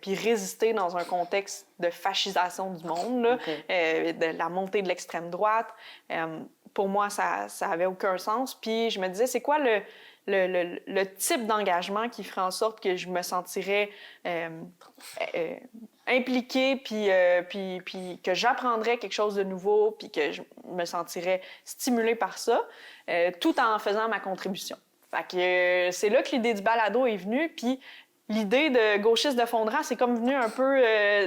Speaker 8: puis résister dans un contexte de fascisation du monde, là, de la montée de l'extrême droite. Pour moi, ça avait aucun sens. Puis je me disais, c'est quoi le type d'engagement qui ferait en sorte que je me sentirais impliquée, puis que j'apprendrais quelque chose de nouveau, puis que je me sentirais stimulée par ça, tout en faisant ma contribution. Fait que c'est là que l'idée du balado est venue, puis l'idée de gauchiste de fond de rang, c'est comme venu un peu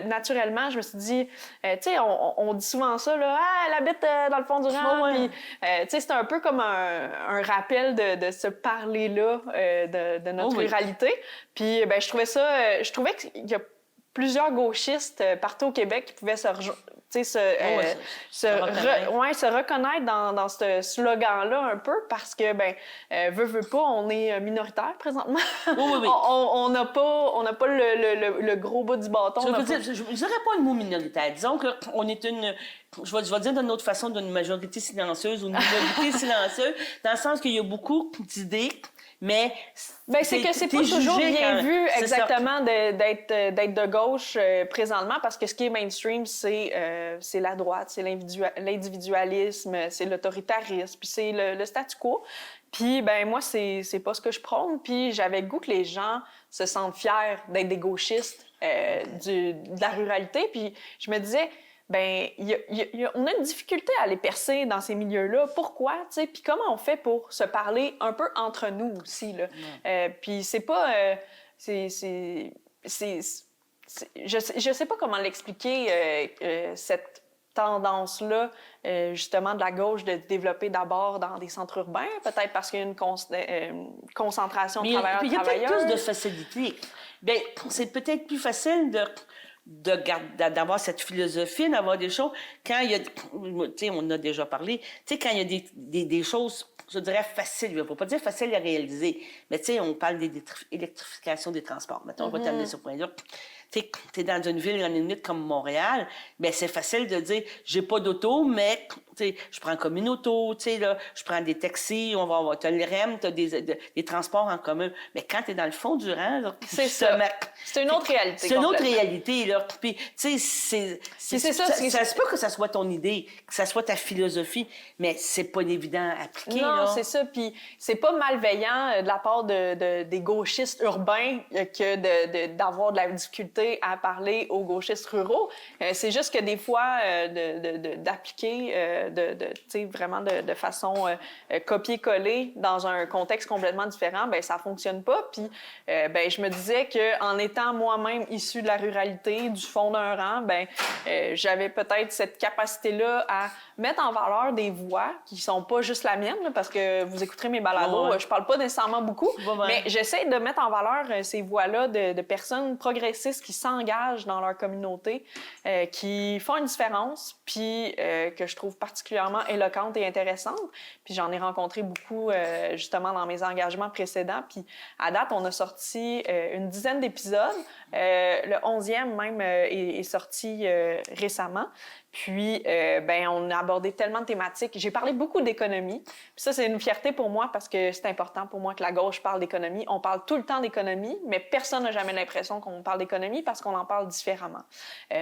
Speaker 8: naturellement. Je me suis dit, tu sais, on dit souvent ça, là, elle habite dans le fond du rang. Puis, tu sais, c'est un peu comme un rappel de ce parler-là de notre ruralité. Puis, ben, je trouvais qu'il y a plusieurs gauchistes partout au Québec qui pouvaient se reconnaître dans ce slogan-là un peu parce que, veut pas, on est minoritaire présentement.
Speaker 1: Oui.
Speaker 8: On n'a pas le gros bout du bâton.
Speaker 1: Je ne dirais pas le mot minoritaire. Disons qu'on est je vais dire d'une autre façon, d'une majorité silencieuse ou une minorité silencieuse, dans le sens qu'il y a beaucoup d'idées, mais
Speaker 8: c'est que c'est pas toujours bien vu exactement d'être de gauche présentement, parce que ce qui est mainstream, c'est la droite, c'est l'individualisme, c'est l'autoritarisme, puis c'est le statu quo. Puis, moi, c'est pas ce que je prône. Puis, j'avais le goût que les gens se sentent fiers d'être des gauchistes de la ruralité. Puis, je me disais, on a une difficulté à les percer dans ces milieux-là. Pourquoi? Puis comment on fait pour se parler un peu entre nous aussi? Là? Puis c'est pas... je sais pas comment l'expliquer, cette tendance-là, justement, de la gauche de développer d'abord dans des centres urbains, peut-être parce qu'il y a une concentration de travailleurs-travailleuses.
Speaker 1: Il y a peut-être plus de facilité. C'est peut-être plus facile d'avoir cette philosophie, d'avoir des choses, quand il y a, tu sais, on a déjà parlé, tu sais, quand il y a des choses, je dirais faciles, je ne vais pas dire faciles à réaliser, mais tu sais, on parle d'électrification des transports. Mettons, on va terminer ce point-là. Tu es dans une ville, en limite comme Montréal, c'est facile de dire, j'ai pas d'auto, mais je prends comme une auto, je prends des taxis, tu as le REM, tu as des transports en commun. Mais quand tu es dans le fond du rang, là,
Speaker 8: c'est ça. C'est une autre réalité.
Speaker 1: C'est une autre réalité, là. Puis, tu sais, ça se peut que ça soit ton idée, que ça soit ta philosophie, mais c'est pas évident à appliquer.
Speaker 8: Non, c'est ça. Puis, c'est pas malveillant de la part des gauchistes urbains que d'avoir de la difficulté à parler aux gauchistes ruraux. C'est juste que des fois, d'appliquer vraiment de façon copier-coller dans un contexte complètement différent, ça fonctionne pas. Puis, je me disais qu'en étant moi-même issue de la ruralité, du fond d'un rang, j'avais peut-être cette capacité-là à mettre en valeur des voix qui sont pas juste la mienne, là, parce que vous écouterez mes balados, je parle pas nécessairement beaucoup, mais j'essaie de mettre en valeur ces voix-là de personnes progressistes qui s'engagent dans leur communauté, qui font une différence, puis que je trouve particulièrement éloquente et intéressante. Puis j'en ai rencontré beaucoup, justement, dans mes engagements précédents. Puis à date, on a sorti une dizaine d'épisodes. Le 11e même est sorti récemment. Puis, on a abordé tellement de thématiques. J'ai parlé beaucoup d'économie. Puis ça, c'est une fierté pour moi parce que c'est important pour moi que la gauche parle d'économie. On parle tout le temps d'économie, mais personne n'a jamais l'impression qu'on parle d'économie parce qu'on en parle différemment.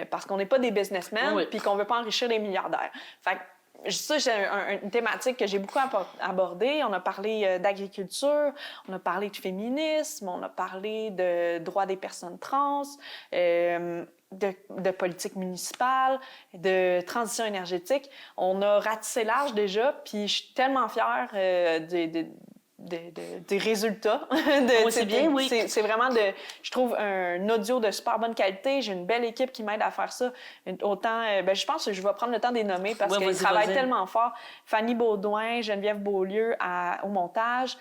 Speaker 8: Parce qu'on n'est pas des businessmen puis qu'on ne veut pas enrichir les milliardaires. Fait que ça, c'est une thématique que j'ai beaucoup abordée. On a parlé d'agriculture, on a parlé de féminisme, on a parlé de droits des personnes trans, de politique municipale, de transition énergétique. On a ratissé large déjà, puis je suis tellement fière des résultats.
Speaker 1: C'est bien, oui.
Speaker 8: C'est vraiment, je trouve, un audio de super bonne qualité. J'ai une belle équipe qui m'aide à faire ça. Autant, je pense que je vais prendre le temps de les nommer parce qu'ils travaillent tellement fort. Fanny Baudouin, Geneviève Beaulieu au montage,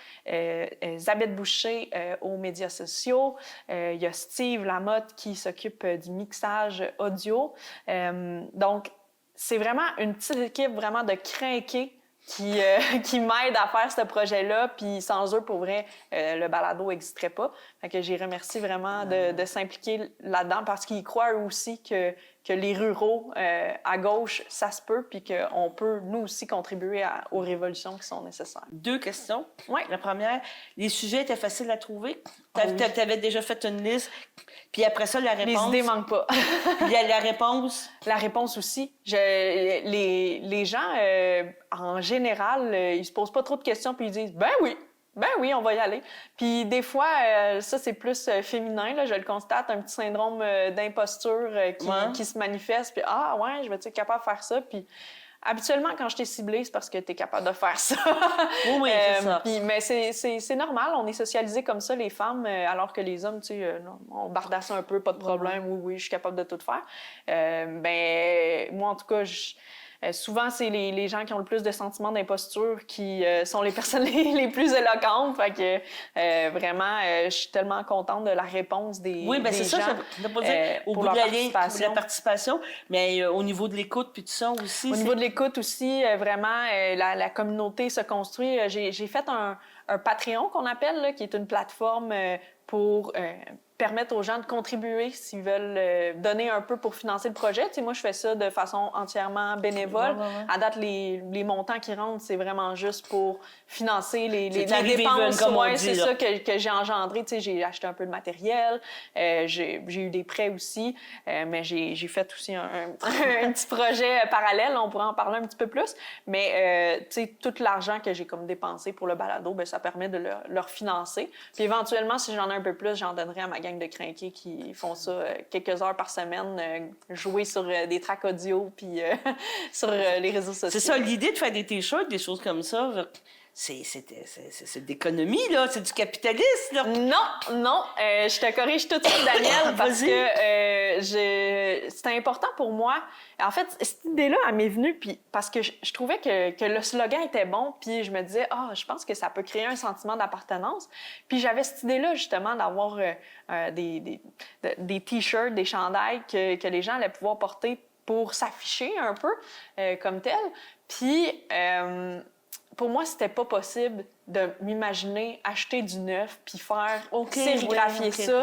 Speaker 8: Zabeth Boucher aux médias sociaux. Il y a Steve Lamotte qui s'occupe du mixage audio. Donc, c'est vraiment une petite équipe vraiment de crinqués qui m'aident à faire ce projet-là. Puis sans eux, pour vrai, le balado n'existerait pas. Fait que j'y remercie vraiment de s'impliquer là-dedans parce qu'ils croient eux aussi que les ruraux à gauche, ça se peut, puis qu'on peut, nous aussi, contribuer aux révolutions qui sont nécessaires.
Speaker 1: 2 questions.
Speaker 8: Oui.
Speaker 1: La première, les sujets étaient faciles à trouver. Tu avais déjà fait une liste. Puis après ça, la réponse...
Speaker 8: Les idées manquent pas.
Speaker 1: Puis la réponse...
Speaker 8: La réponse aussi. Les gens, en général, ils se posent pas trop de questions, puis ils disent « Ben oui, on va y aller. » Puis des fois, ça, c'est plus féminin, là, je le constate, un petit syndrome d'imposture qui se manifeste. Puis « Ah ouais, je vais être capable de faire ça. » Puis habituellement, quand je t'ai ciblé, c'est parce que tu es capable de faire ça.
Speaker 1: Oui, c'est ça.
Speaker 8: Mais c'est normal, on est socialisés comme ça, les femmes, alors que les hommes, tu sais, on bardasse un peu, pas de problème, oui, je suis capable de tout faire. Moi, en tout cas, souvent, c'est les gens qui ont le plus de sentiments d'imposture qui sont les personnes les plus éloquentes. Fait que vraiment, je suis tellement contente de la réponse des
Speaker 6: Oui, bien
Speaker 8: des
Speaker 6: c'est ça,
Speaker 8: gens,
Speaker 6: je ne pas dire au
Speaker 8: pour
Speaker 6: bout de
Speaker 8: leur
Speaker 6: la ligne, pour la participation, mais au niveau de l'écoute puis tout ça aussi.
Speaker 8: Au niveau de l'écoute aussi, vraiment, la communauté se construit. J'ai fait un Patreon qu'on appelle, là, qui est une plateforme pour permettre aux gens de contribuer s'ils veulent donner un peu pour financer le projet. Tu sais, moi, je fais ça de façon entièrement bénévole.
Speaker 6: Ouais.
Speaker 8: À date, les montants qui rentrent, c'est vraiment juste pour financer les
Speaker 6: l'arrivée
Speaker 8: dépenses.
Speaker 6: comme on
Speaker 8: Ouais,
Speaker 6: dit,
Speaker 8: c'est
Speaker 6: là.
Speaker 8: ça que j'ai engendré. Tu sais, j'ai acheté un peu de matériel, j'ai eu des prêts aussi, mais j'ai fait aussi un petit projet parallèle. On pourrait en parler un petit peu plus. Mais tu sais, tout l'argent que j'ai comme dépensé pour le balado, bien, ça permet de leur financer. Puis éventuellement, si j'en ai un peu plus, j'en donnerai à ma gang de crinqués qui font ça quelques heures par semaine, jouer sur des tracks audio puis sur les réseaux sociaux.
Speaker 6: C'est ça, l'idée de faire des t-shirts, des choses comme ça, c'est de l'économie, là, c'est du capitalisme, là.
Speaker 8: Non, je te corrige tout de suite, Daniel, parce que c'était important pour moi. En fait, cette idée-là, elle m'est venue puis parce que je trouvais que le slogan était bon, puis je me disais, je pense que ça peut créer un sentiment d'appartenance. Puis j'avais cette idée-là, justement, d'avoir des t-shirts, des chandails que les gens allaient pouvoir porter pour s'afficher un peu comme tel. Puis pour moi, c'était pas possible de m'imaginer acheter du neuf puis faire sérigraphier ça.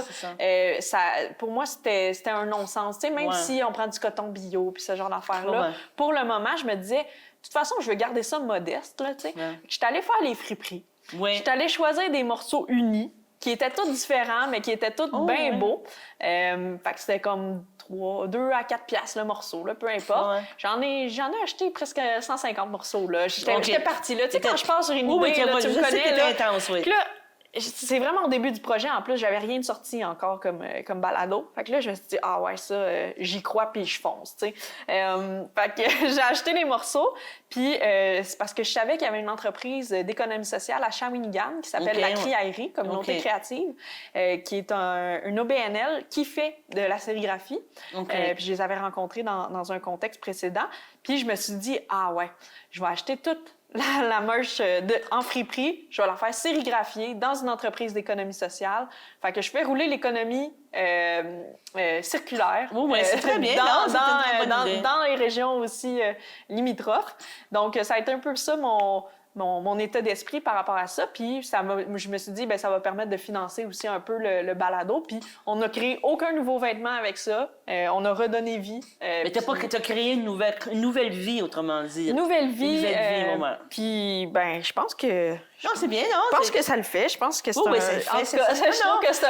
Speaker 8: Pour moi, c'était un non-sens. Tu sais, même si on prend du coton bio puis ce genre d'affaires-là, pour le moment, je me disais, de toute façon, je veux garder ça modeste, là, tu sais. J'étais allée faire les friperies. J'étais allée choisir des morceaux unis qui étaient tous différents, mais qui étaient tous bien beaux. Fait que c'était comme 2 à 4 piastres le morceau, là, peu importe. J'en ai acheté presque 150 morceaux. J'étais partie là. Tu sais, quand je passe sur une idée, là, tu me connais. Là,
Speaker 6: intense, oui.
Speaker 8: Là, c'est vraiment au début du projet. En plus, j'avais rien de sorti encore comme balado. Fait que là, je me suis dit, j'y crois puis je fonce, tu sais. Fait que j'ai acheté les morceaux. Puis c'est parce que je savais qu'il y avait une entreprise d'économie sociale à Shawinigan qui s'appelle La Criaillerie, Communauté créative, qui est une OBNL qui fait de la sérigraphie. Puis je les avais rencontrés dans un contexte précédent. Puis je me suis dit, je vais acheter toute la merch en friperie, je vais la faire sérigraphier dans une entreprise d'économie sociale. Fait que je fais rouler l'économie circulaire.
Speaker 6: C'est très bien.
Speaker 8: Dans les régions aussi limitrophes. Donc, ça a été un peu ça mon état d'esprit par rapport à ça. Puis je me suis dit, ça va permettre de financer aussi un peu le balado. Puis on n'a créé aucun nouveau vêtement avec ça. On a redonné vie.
Speaker 6: Mais t'as créé une nouvelle vie, autrement dit.
Speaker 8: Une nouvelle vie.
Speaker 6: Moment.
Speaker 8: Puis, je pense que...
Speaker 6: Non, c'est bien, non?
Speaker 8: Je pense que ça le fait. Je pense que c'est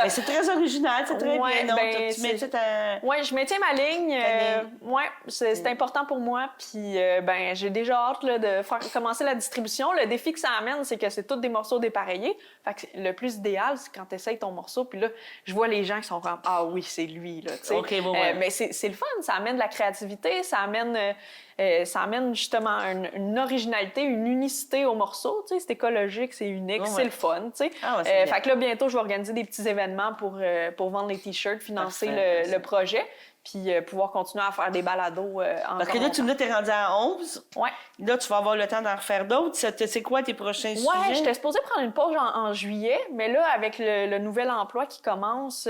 Speaker 6: c'est très original, c'est très bien. Non, tu maintiens ta...
Speaker 8: Oui, je maintiens ma ligne. C'est important pour moi. Puis, j'ai déjà hâte là, de commencer la distribution. Le défi que ça amène, c'est que c'est tous des morceaux dépareillés. Fait que le plus idéal, c'est quand tu essayes ton morceau, puis là, je vois les gens qui sont comme « Ah oui, c'est lui, là. » Mais c'est le fun. Ça amène de la créativité. Ça amène justement une originalité, une unicité au morceau. C'est écologique, c'est unique, c'est le fun. Fait que là, bientôt, je vais organiser des petits événements pour vendre les T-shirts, financer le projet, puis pouvoir continuer à faire des balados
Speaker 6: Parce que là, tu me dis, t'es rendu à 11.
Speaker 8: Ouais.
Speaker 6: Là, tu vas avoir le temps d'en refaire d'autres. C'est quoi tes prochains sujets?
Speaker 8: Ouais, j'étais supposée prendre une pause en juillet, mais là, avec le nouvel emploi qui commence,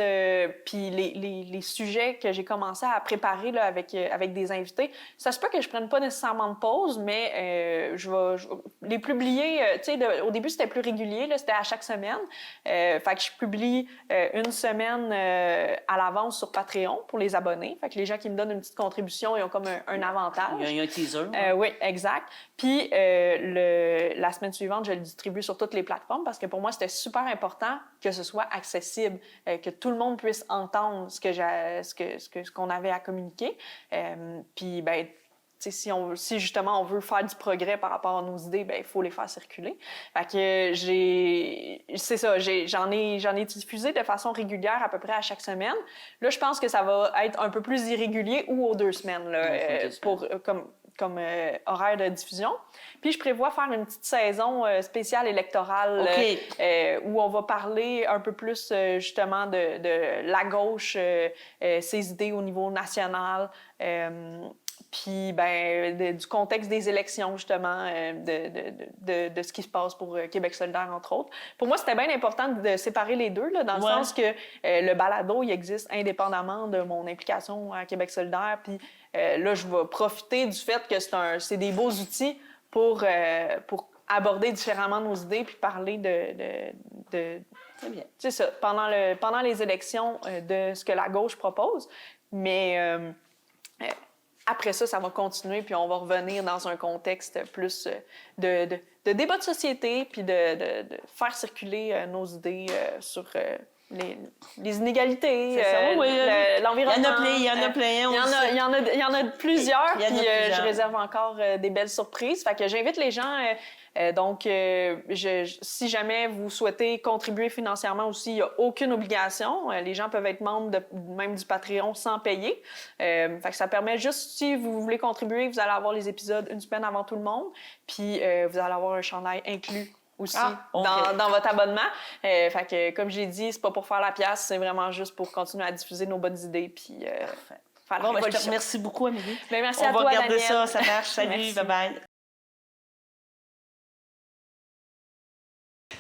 Speaker 8: puis les sujets que j'ai commencé à préparer là, avec des invités, ça se peut que je prenne pas nécessairement de pause, mais je vais les publier. Tu sais, au début, c'était plus régulier, là, c'était à chaque semaine. Fait que je publie une semaine à l'avance sur Patreon pour les abonnés. Fait que les gens qui me donnent une petite contribution, ils ont comme un avantage.
Speaker 6: Il y a un teaser.
Speaker 8: Oui, exact. Puis la semaine suivante, je le distribue sur toutes les plateformes parce que pour moi, c'était super important que ce soit accessible, que tout le monde puisse entendre ce qu'on avait à communiquer. Puis, si justement on veut faire du progrès par rapport à nos idées, il faut les faire circuler. Fait que c'est ça, j'en ai diffusé de façon régulière à peu près à chaque semaine. Là, je pense que ça va être un peu plus irrégulier ou aux 2 semaines là, comme horaire de diffusion. Puis je prévois faire une petite saison spéciale électorale où on va parler un peu plus justement de la gauche, ses idées au niveau national. puis du contexte des élections, justement, de ce qui se passe pour Québec solidaire, entre autres. Pour moi, c'était bien important de séparer les deux, là, dans le sens que le balado, il existe indépendamment de mon implication à Québec solidaire, puis là, je vais profiter du fait que c'est des beaux outils pour aborder différemment nos idées puis parler de
Speaker 6: Très bien.
Speaker 8: C'est ça, pendant les élections de ce que la gauche propose. Mais après ça, ça va continuer, puis on va revenir dans un contexte plus de débat de société, puis de faire circuler nos idées sur les inégalités, l'environnement.
Speaker 6: Il y en a plein.
Speaker 8: Il y en a plusieurs, puis je réserve encore des belles surprises. Fait que j'invite les gens... si jamais vous souhaitez contribuer financièrement aussi, il n'y a aucune obligation. Les gens peuvent être membres même du Patreon sans payer. Fait que ça permet juste, si vous voulez contribuer, vous allez avoir les épisodes une semaine avant tout le monde, puis vous allez avoir un chandail inclus aussi dans votre abonnement. Fait que, comme j'ai dit, c'est pas pour faire la pièce, c'est vraiment juste pour continuer à diffuser nos bonnes idées, puis faire la révolution.
Speaker 6: Je te remercie beaucoup, Amélie.
Speaker 8: Merci à toi, Daniel.
Speaker 6: On va regarder ça marche. Salut, bye-bye.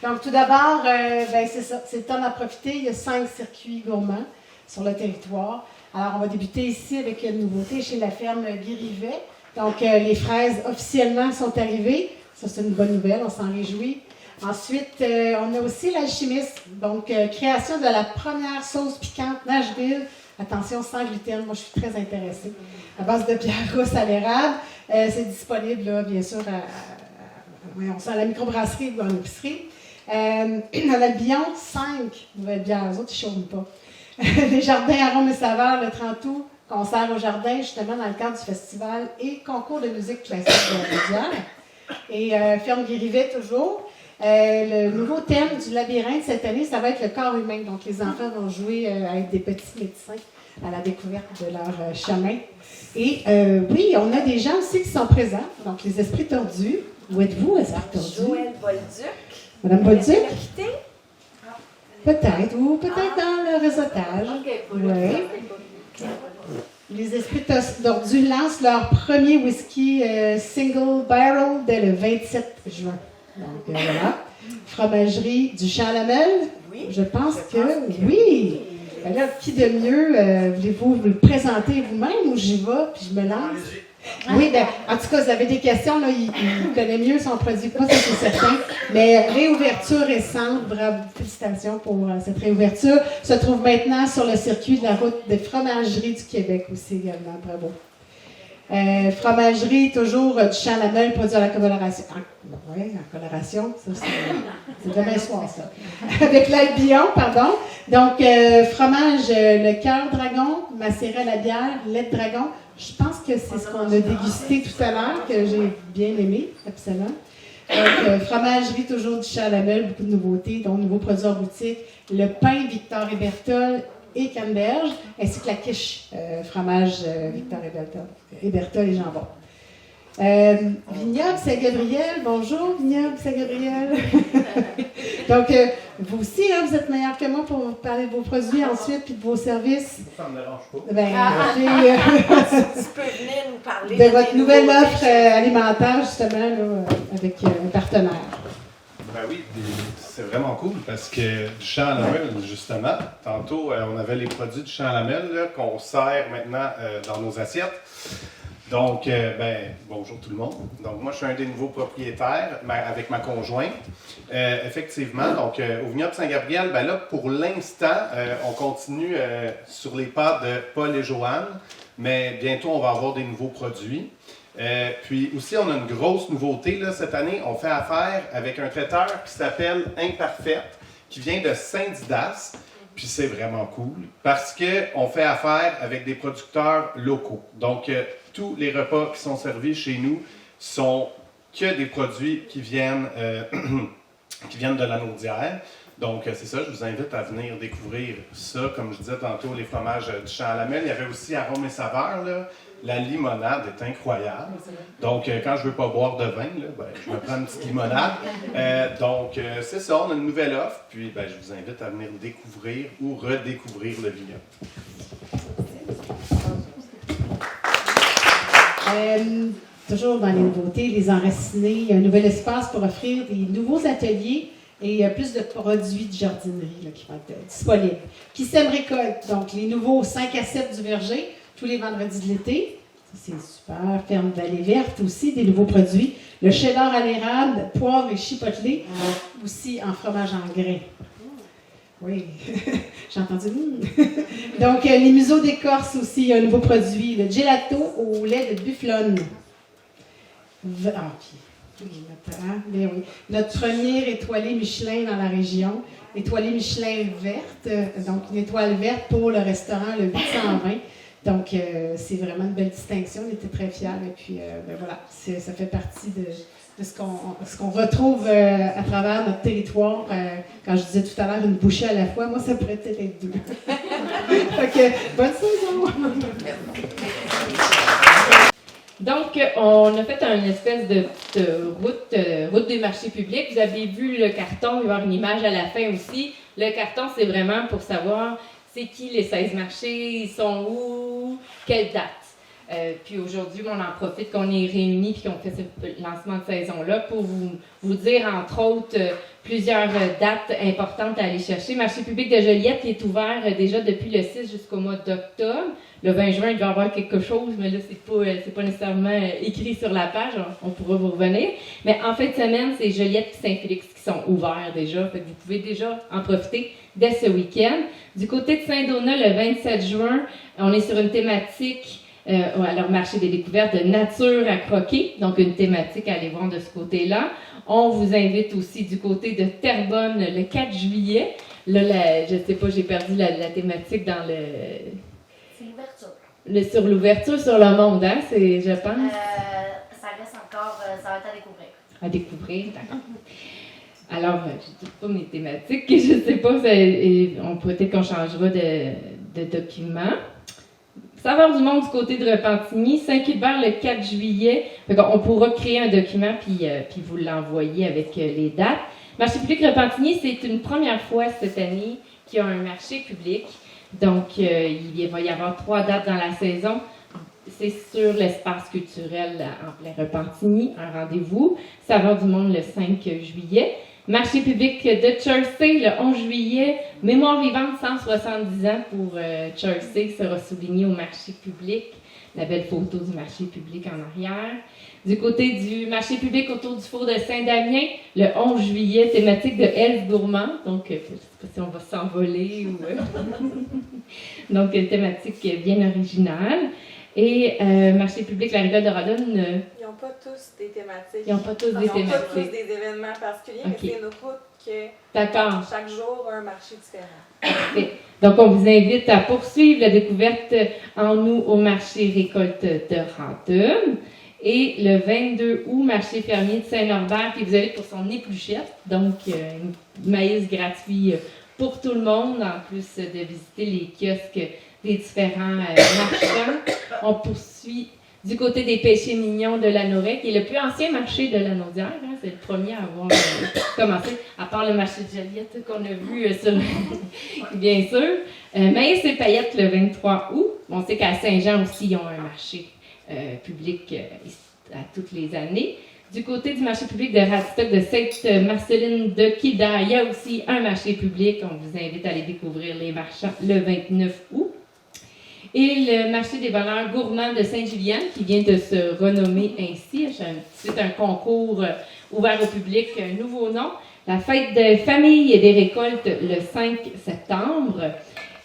Speaker 9: Donc, tout d'abord, c'est ça, c'est le temps d'en profiter. Il y a 5 circuits gourmands sur le territoire. Alors, on va débuter ici avec une nouveauté chez la ferme Guy Rivet. Donc, les fraises officiellement sont arrivées. Ça, c'est une bonne nouvelle, on s'en réjouit. Ensuite, on a aussi l'alchimiste. Donc, création de la première sauce piquante Nashville. Attention, sans gluten. Moi, je suis très intéressée. À base de pierre rousse à l'érable. C'est disponible, là, bien sûr, à la microbrasserie ou en épicerie. On a le Billon, 5 nouvelles bières. Les autres, ils ne chauffent pas. Les jardins arômes et saveurs, le 30 août, concert au jardin, justement, dans le cadre du festival et concours de musique classique de la Rivière. Et ferme Guy-Rivet, toujours. Le nouveau thème du labyrinthe cette année, ça va être le corps humain. Donc, les enfants vont jouer à être des petits médecins à la découverte de leur chemin. Et oui, on a des gens aussi qui sont présents. Donc, les esprits tordus. Où êtes-vous, esprits tordus?
Speaker 10: Joëlle Bolduc.
Speaker 9: Madame Bolduc?
Speaker 10: Ah,
Speaker 9: peut-être, ou peut-être dans le réseautage. Oui. Les esprits tordus lancent leur premier whisky single barrel dès le 27 juin. Donc, voilà. Fromagerie du Champ-Lamel? Oui. Je pense que oui. Alors, qui de mieux? Voulez-vous vous le présenter vous-même ou j'y vais puis je me lance? Oui, bien, en tout cas, vous avez des questions, là, il connaît mieux son produit que moi, ça c'est certain. Mais réouverture récente, bravo, félicitations pour cette réouverture, se trouve maintenant sur le circuit de la route des fromageries du Québec aussi également, bravo. Fromagerie, toujours du Champ-Lamel, produit à la coloration. Oui, en coloration, ça c'est demain soir, ça. Avec l'ail Billon, pardon. Donc, fromage, le cœur dragon, macéré à la bière, lait de dragon. Je pense que c'est ce qu'on a dégusté tout à l'heure, que j'ai bien aimé, absolument. Donc, fromagerie, toujours du Champ-Lamel, beaucoup de nouveautés, donc nouveaux produits en boutique. Le pain Victor et Berthold et Canneberge, ainsi que la quiche fromage Victor et Berthold et jambon. Vignoble Saint-Gabriel, bonjour Vignoble Saint-Gabriel. Donc, vous aussi, hein, vous êtes meilleur que moi pour parler de vos produits ensuite puis de vos services.
Speaker 4: Ça ne me dérange pas.
Speaker 10: Tu peux venir nous parler
Speaker 9: de votre nouvelle offre alimentaire, justement, là, avec un partenaire.
Speaker 11: Ben oui, c'est vraiment cool parce que du Champ-Lamel, justement, tantôt, on avait les produits du Champ-Lamel qu'on sert maintenant dans nos assiettes. Donc, bonjour tout le monde. Donc, moi, je suis un des nouveaux propriétaires avec ma conjointe. Effectivement, donc, au Vignoble Saint-Gabriel, ben là, pour l'instant, on continue sur les pas de Paul et Joanne, mais bientôt, on va avoir des nouveaux produits. Puis aussi, on a une grosse nouveauté là, cette année. On fait affaire avec un traiteur qui s'appelle Imparfaite, qui vient de Saint-Didas. Puis c'est vraiment cool parce qu'on fait affaire avec des producteurs locaux. Donc, tous les repas qui sont servis chez nous sont que des produits qui viennent de la Naudière. Donc, c'est ça, je vous invite à venir découvrir ça. Comme je disais tantôt, les fromages du Champ-Lamel. Il y avait aussi Arômes et saveurs, là. La limonade est incroyable. Donc, quand je ne veux pas boire de vin, là, ben, je me prends une petite limonade. Donc, c'est ça, on a une nouvelle offre. Puis, ben, je vous invite à venir découvrir ou redécouvrir le vignoble.
Speaker 9: Toujours dans les nouveautés, les enracinés, il y a un nouvel espace pour offrir des nouveaux ateliers et plus de produits de jardinerie là, qui vont être disponibles. Qui sème récolte, donc les nouveaux 5 à 7 du verger, tous les vendredis de l'été. Ça, c'est super. Ferme Vallée Verte aussi, des nouveaux produits. Le cheddar à l'érable, poivre et chipotelé, aussi en fromage en grains. Oui, j'ai entendu. Donc, les museaux d'écorce aussi, un nouveau produit, le gelato au lait de bufflone. Notre première étoilée Michelin dans la région, étoilée Michelin verte, donc une étoile verte pour le restaurant Le 820. Donc, c'est vraiment une belle distinction, on était très fiers. Et puis, voilà, ça fait partie de ce qu'on retrouve à travers notre territoire. Quand je disais tout à l'heure une bouchée à la fois, moi, ça pourrait peut-être être 2. Donc, bonne saison!
Speaker 12: Donc, on a fait une espèce de route des marchés publics. Vous avez vu le carton, il va y avoir une image à la fin aussi. Le carton, c'est vraiment pour savoir c'est qui les 16 marchés, ils sont où, quelle date. Puis aujourd'hui, on en profite qu'on est réunis et qu'on fait ce lancement de saison-là pour vous dire, entre autres, plusieurs dates importantes à aller chercher. Marché public de Joliette qui est ouvert déjà depuis le 6 jusqu'au mois d'octobre. Le 20 juin, il va y avoir quelque chose, mais là, c'est pas nécessairement écrit sur la page. On pourra vous revenir. Mais en fin de semaine, c'est Joliette et Saint-Félix qui sont ouverts déjà. Fait que vous pouvez déjà en profiter dès ce week-end. Du côté de Saint-Donat, le 27 juin, on est sur une thématique à leur marché des découvertes de nature à croquer, donc une thématique à aller voir de ce côté-là. On vous invite aussi du côté de Terrebonne le 4 juillet. Là, je ne sais pas, j'ai perdu la thématique dans le...
Speaker 10: C'est l'ouverture.
Speaker 12: Sur l'ouverture sur le monde, hein, je pense.
Speaker 10: Ça reste encore, ça va être à découvrir.
Speaker 12: À découvrir, d'accord. Alors, je ne dis pas mes thématiques, je ne sais pas, peut-être qu'on changera de document. Saveur du monde du côté de Repentigny, Saint-Hubert le 4 juillet. On pourra créer un document puis vous l'envoyer avec les dates. Marché public Repentigny, c'est une première fois cette année qu'il y a un marché public. Donc, il va y avoir 3 dates dans la saison. C'est sur l'espace culturel en plein Repentigny, un rendez-vous. Saveur du monde le 5 juillet. Marché public de Chersey le 11 juillet. Mémoire vivante 170 ans pour Chersey sera souligné au marché public. La belle photo du marché public en arrière. Du côté du marché public autour du four de Saint-Damien, le 11 juillet, thématique de Elf gourmand. Donc, je ne sais pas si on va s'envoler ou... Donc, thématique bien originale. Et marché public La Rivière de Rodon...
Speaker 3: Ils n'ont pas tous des thématiques.
Speaker 12: Ils n'ont pas tous des thématiques.
Speaker 3: Ils n'ont pas tous des événements particuliers, mais c'est une route que chaque jour a un marché différent.
Speaker 12: Okay. Donc, on vous invite à poursuivre la découverte en août au marché récolte de Rantum. Et le 22 août, marché fermier de Saint-Norbert, puis vous avez pour son épluchette, donc maïs gratuit pour tout le monde, en plus de visiter les kiosques des différents marchands. On poursuit du côté des péchés mignons de Lanauret, qui est le plus ancien marché de la Naudière. Hein, c'est le premier à avoir commencé, à part le marché de Joliette qu'on a vu sur bien sûr. Maïs et paillettes le 23 août. On sait qu'à Saint-Jean aussi, ils ont un marché public à toutes les années. Du côté du marché public de Radstock de Sainte-Marceline de Kildare, il y a aussi un marché public. On vous invite à aller découvrir les marchands le 29 août. Et le marché des bonheurs gourmands de Sainte-Julienne, qui vient de se renommer ainsi. C'est un concours ouvert au public, un nouveau nom. La fête des familles et des récoltes le 5 septembre.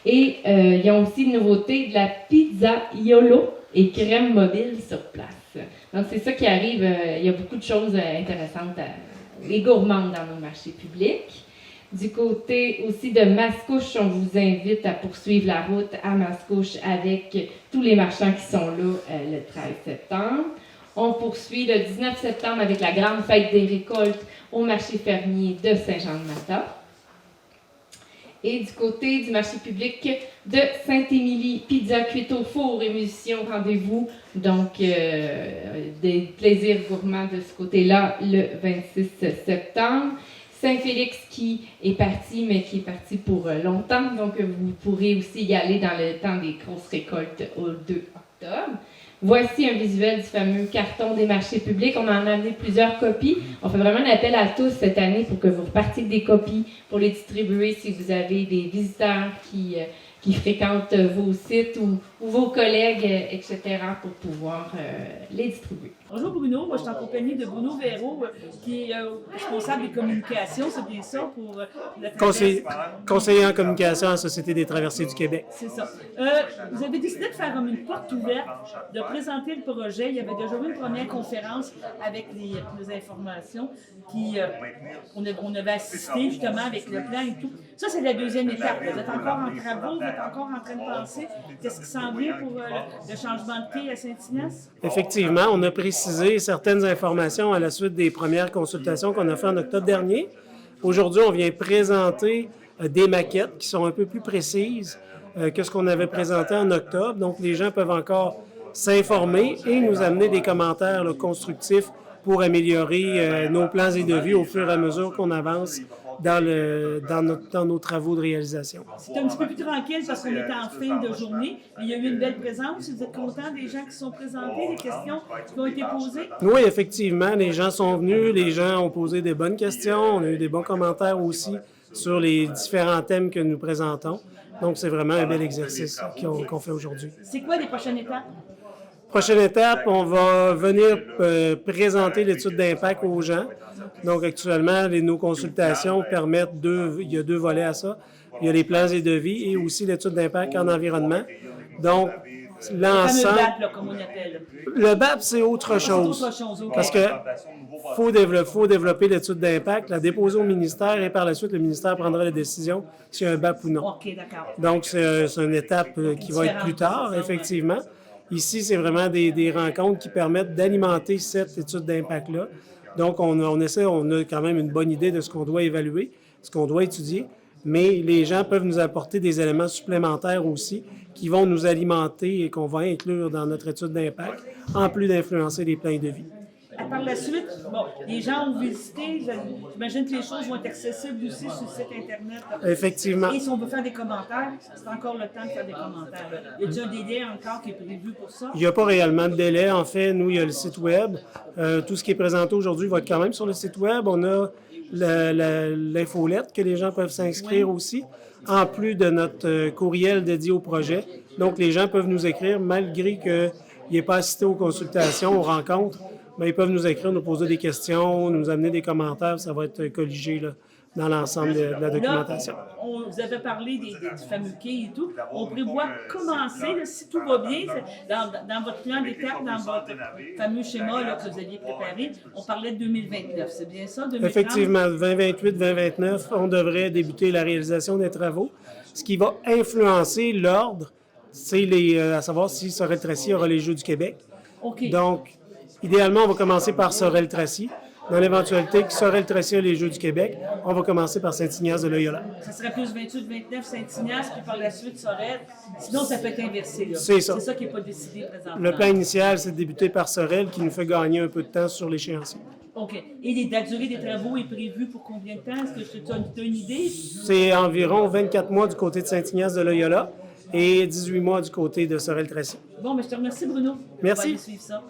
Speaker 12: Et il y a aussi une nouveauté de la pizza Iolo et crème mobile sur place. Donc, c'est ça qui arrive. Il y a beaucoup de choses intéressantes et gourmandes dans nos marchés publics. Du côté aussi de Mascouche, on vous invite à poursuivre la route à Mascouche avec tous les marchands qui sont là le 13 septembre. On poursuit le 19 septembre avec la grande fête des récoltes au marché fermier de Saint-Jean-de-Mata. Et du côté du marché public de Saint-Émilie, pizza cuite au four et musiciens au rendez-vous. Donc, des plaisirs gourmands de ce côté-là le 26 septembre. Saint-Félix qui est parti, mais qui est parti pour longtemps. Donc, vous pourrez aussi y aller dans le temps des grosses récoltes au 2 octobre. Voici un visuel du fameux carton des marchés publics. On en a amené plusieurs copies. On fait vraiment un appel à tous cette année pour que vous repartiez des copies pour les distribuer si vous avez des visiteurs qui fréquentent vos sites ou vos collègues, etc., pour pouvoir les distribuer.
Speaker 13: Bonjour Bruno, moi je suis en compagnie de Bruno Véraud, qui est responsable des communications, c'est bien ça, pour la traversée?
Speaker 14: Conseiller en communication à la Société des traversées du Québec.
Speaker 13: C'est ça. Vous avez décidé de faire comme une porte ouverte, de présenter le projet. Il y avait déjà eu une première conférence avec les informations on avait assisté justement avec le plan et tout. Ça, c'est la deuxième étape. Vous êtes encore en travaux, vous êtes encore en train de penser qu'est-ce qui s'en vient pour le changement de quai à Saint-Ignace?
Speaker 14: Effectivement, on a précisé certaines informations à la suite des premières consultations qu'on a faites en octobre dernier. Aujourd'hui, on vient présenter des maquettes qui sont un peu plus précises que ce qu'on avait présenté en octobre. Donc, les gens peuvent encore s'informer et nous amener des commentaires constructifs pour améliorer nos plans et devis au fur et à mesure qu'on avance dans nos travaux de réalisation.
Speaker 13: C'est un petit peu plus tranquille parce qu'on était en fin de journée. Il y a eu une belle présence. Vous êtes content des gens qui sont présentés, des questions qui ont été posées?
Speaker 14: Oui, effectivement. Les gens sont venus, les gens ont posé des bonnes questions. On a eu des bons commentaires aussi sur les différents thèmes que nous présentons. Donc, c'est vraiment un bel exercice qu'on fait aujourd'hui.
Speaker 13: C'est quoi les prochaines étapes?
Speaker 14: Prochaine étape, on va venir présenter l'étude d'impact aux gens. Donc, actuellement, nos consultations permettent il y a deux volets à ça. Il y a les plans et devis et aussi l'étude d'impact en environnement. Donc, l'ensemble...
Speaker 13: Le BAP, là, comme on appelle.
Speaker 14: Le BAP, c'est autre chose.
Speaker 13: Okay.
Speaker 14: Parce que faut développer l'étude d'impact, la déposer au ministère et par la suite, le ministère prendra la décision s'il y a un BAP ou non.
Speaker 13: OK, d'accord.
Speaker 14: Donc, c'est une étape qui va être plus tard, effectivement. Ici, c'est vraiment des rencontres qui permettent d'alimenter cette étude d'impact-là. Donc, on a quand même une bonne idée de ce qu'on doit évaluer, ce qu'on doit étudier, mais les gens peuvent nous apporter des éléments supplémentaires aussi qui vont nous alimenter et qu'on va inclure dans notre étude d'impact, en plus d'influencer les plans de vie.
Speaker 13: Par la suite, les gens ont visité, j'imagine que les choses vont être accessibles aussi sur le site Internet.
Speaker 14: Effectivement.
Speaker 13: Et si on veut faire des commentaires, c'est encore le temps de faire des commentaires. Y a-t-il un délai encore qui est prévu pour ça?
Speaker 14: Il n'y a pas réellement de délai. En fait, nous, il y a le site Web. Tout ce qui est présenté aujourd'hui va être quand même sur le site Web. On a l'infolette que les gens peuvent s'inscrire aussi, en plus de notre courriel dédié au projet. Donc, les gens peuvent nous écrire, malgré qu'ils n'aient pas assisté aux consultations, aux rencontres. Bien, ils peuvent nous écrire, nous poser des questions, nous amener des commentaires. Ça va être colligé là, dans l'ensemble de la documentation.
Speaker 13: Là, vous avez parlé du fameux quai et tout. On prévoit commencer, là, si tout va bien, dans votre plan d'étape, dans votre fameux schéma là, que vous aviez préparé, on parlait de 2029. C'est bien ça, 2030?
Speaker 14: Effectivement, 2028-2029, on devrait débuter la réalisation des travaux. Ce qui va influencer l'ordre, c'est à savoir si Sorel-Tracy aura les Jeux du Québec.
Speaker 13: OK.
Speaker 14: Donc, idéalement, on va commencer par Sorel-Tracy. Dans l'éventualité que Sorel-Tracy a les Jeux du Québec, on va commencer par Saint-Ignace de Loyola.
Speaker 13: Ça serait plus 28-29 Saint-Ignace, puis par la suite Sorel. Sinon, ça peut être inversé. Là.
Speaker 14: C'est ça.
Speaker 13: C'est ça qui n'est pas décidé présentement.
Speaker 14: Le plan initial, c'est de débuter par Sorel, qui nous fait gagner un peu de temps sur l'échéancier.
Speaker 13: OK. Et la durée des travaux est prévue pour combien de temps? Est-ce que tu as une idée?
Speaker 14: C'est environ 24 mois du côté de Saint-Ignace de Loyola et 18 mois du côté de Sorel-Tracy.
Speaker 13: Bon, mais je te remercie, Bruno.
Speaker 14: Merci.
Speaker 13: On va aller suivre ça.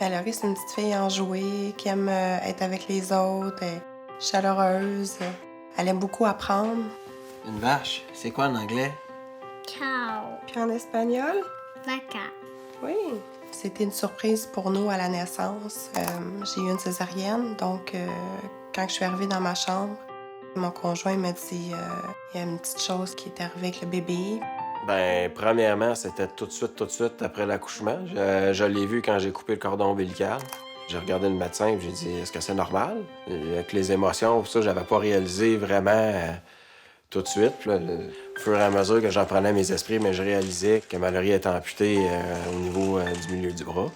Speaker 15: Mallory, c'est une petite fille enjouée, qui aime être avec les autres, elle est chaleureuse, elle aime beaucoup apprendre.
Speaker 16: Une vache, c'est quoi en anglais?
Speaker 15: Cow. Puis en espagnol?
Speaker 10: Vaca.
Speaker 15: Oui. C'était une surprise pour nous à la naissance. J'ai eu une césarienne, donc quand je suis arrivée dans ma chambre, mon conjoint m'a dit il y a une petite chose qui est arrivée avec le bébé.
Speaker 17: Bien, premièrement, c'était tout de suite après l'accouchement. Je l'ai vu quand j'ai coupé le cordon ombilical. J'ai regardé le médecin et j'ai dit « Est-ce que c'est normal? » Avec les émotions, tout ça, j'avais pas réalisé vraiment tout de suite. Puis là, au fur et à mesure que j'en prenais mes esprits, mais je réalisais que Mallory était amputée au niveau du milieu du bras.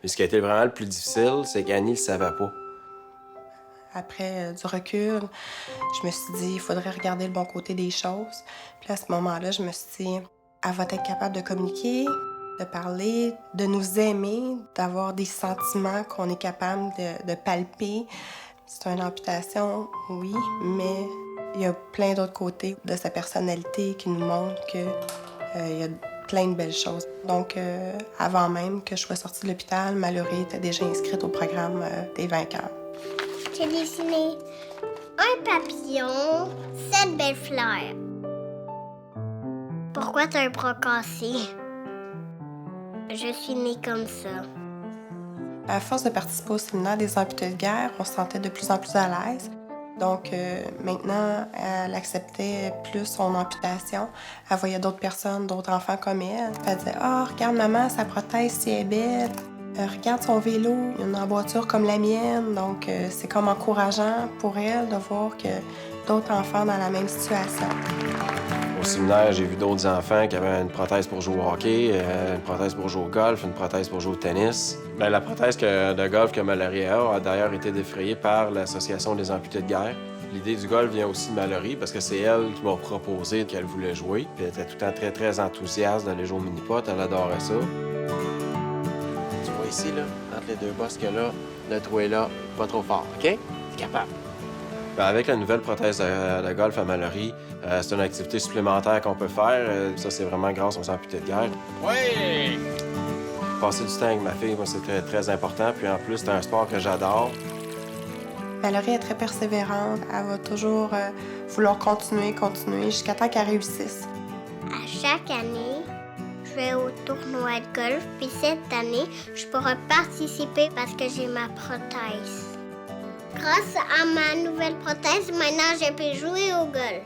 Speaker 17: Puis ce qui a été vraiment le plus difficile, c'est qu'Annie le savait pas.
Speaker 15: Après du recul, je me suis dit, il faudrait regarder le bon côté des choses. Puis à ce moment-là, je me suis dit, elle va être capable de communiquer, de parler, de nous aimer, d'avoir des sentiments qu'on est capable de palper. C'est une amputation, oui, mais il y a plein d'autres côtés de sa personnalité qui nous montrent qu'il y a plein de belles choses. Donc, avant même que je sois sortie de l'hôpital, Mallory était déjà inscrite au programme des vainqueurs.
Speaker 10: J'ai dessiné un papillon, 7 belles fleurs. Pourquoi t'as un bras cassé? Je suis née comme ça.
Speaker 15: À force de participer au séminaire des amputés de guerre, on se sentait de plus en plus à l'aise. Donc maintenant, elle acceptait plus son amputation. Elle voyait d'autres personnes, d'autres enfants comme elle. Elle disait « Ah, oh, regarde maman, sa prothèse, si elle est belle. Regarde son vélo, il y a une emboîture comme la mienne. » Donc c'est comme encourageant pour elle de voir que d'autres enfants dans la même situation.
Speaker 17: Au séminaire, j'ai vu d'autres enfants qui avaient une prothèse pour jouer au hockey, une prothèse pour jouer au golf, une prothèse pour jouer au tennis. Bien, la prothèse de golf que Mallory a d'ailleurs été défrayée par l'Association des amputés de guerre. L'idée du golf vient aussi de Mallory parce que c'est elle qui m'a proposé qu'elle voulait jouer. Puis elle était tout le temps très enthousiaste d'aller jouer au mini-pot, elle adorait ça. Tu vois ici, là, entre les deux bosses que là, le trou est là, pas trop fort, OK? T'es capable. Bien, avec la nouvelle prothèse de golf à Mallory, c'est une activité supplémentaire qu'on peut faire. Ça, c'est vraiment grâce aux amputés de guerre. Oui! Passer du temps avec ma fille, moi, c'est très important. Puis en plus, c'est un sport que j'adore.
Speaker 15: Mallory est très persévérante. Elle va toujours vouloir continuer jusqu'à temps qu'elle réussisse.
Speaker 10: À chaque année, je vais au tournoi de golf. Puis cette année, je pourrai participer parce que j'ai ma prothèse. Grâce à ma nouvelle prothèse, maintenant, je peux jouer au golf.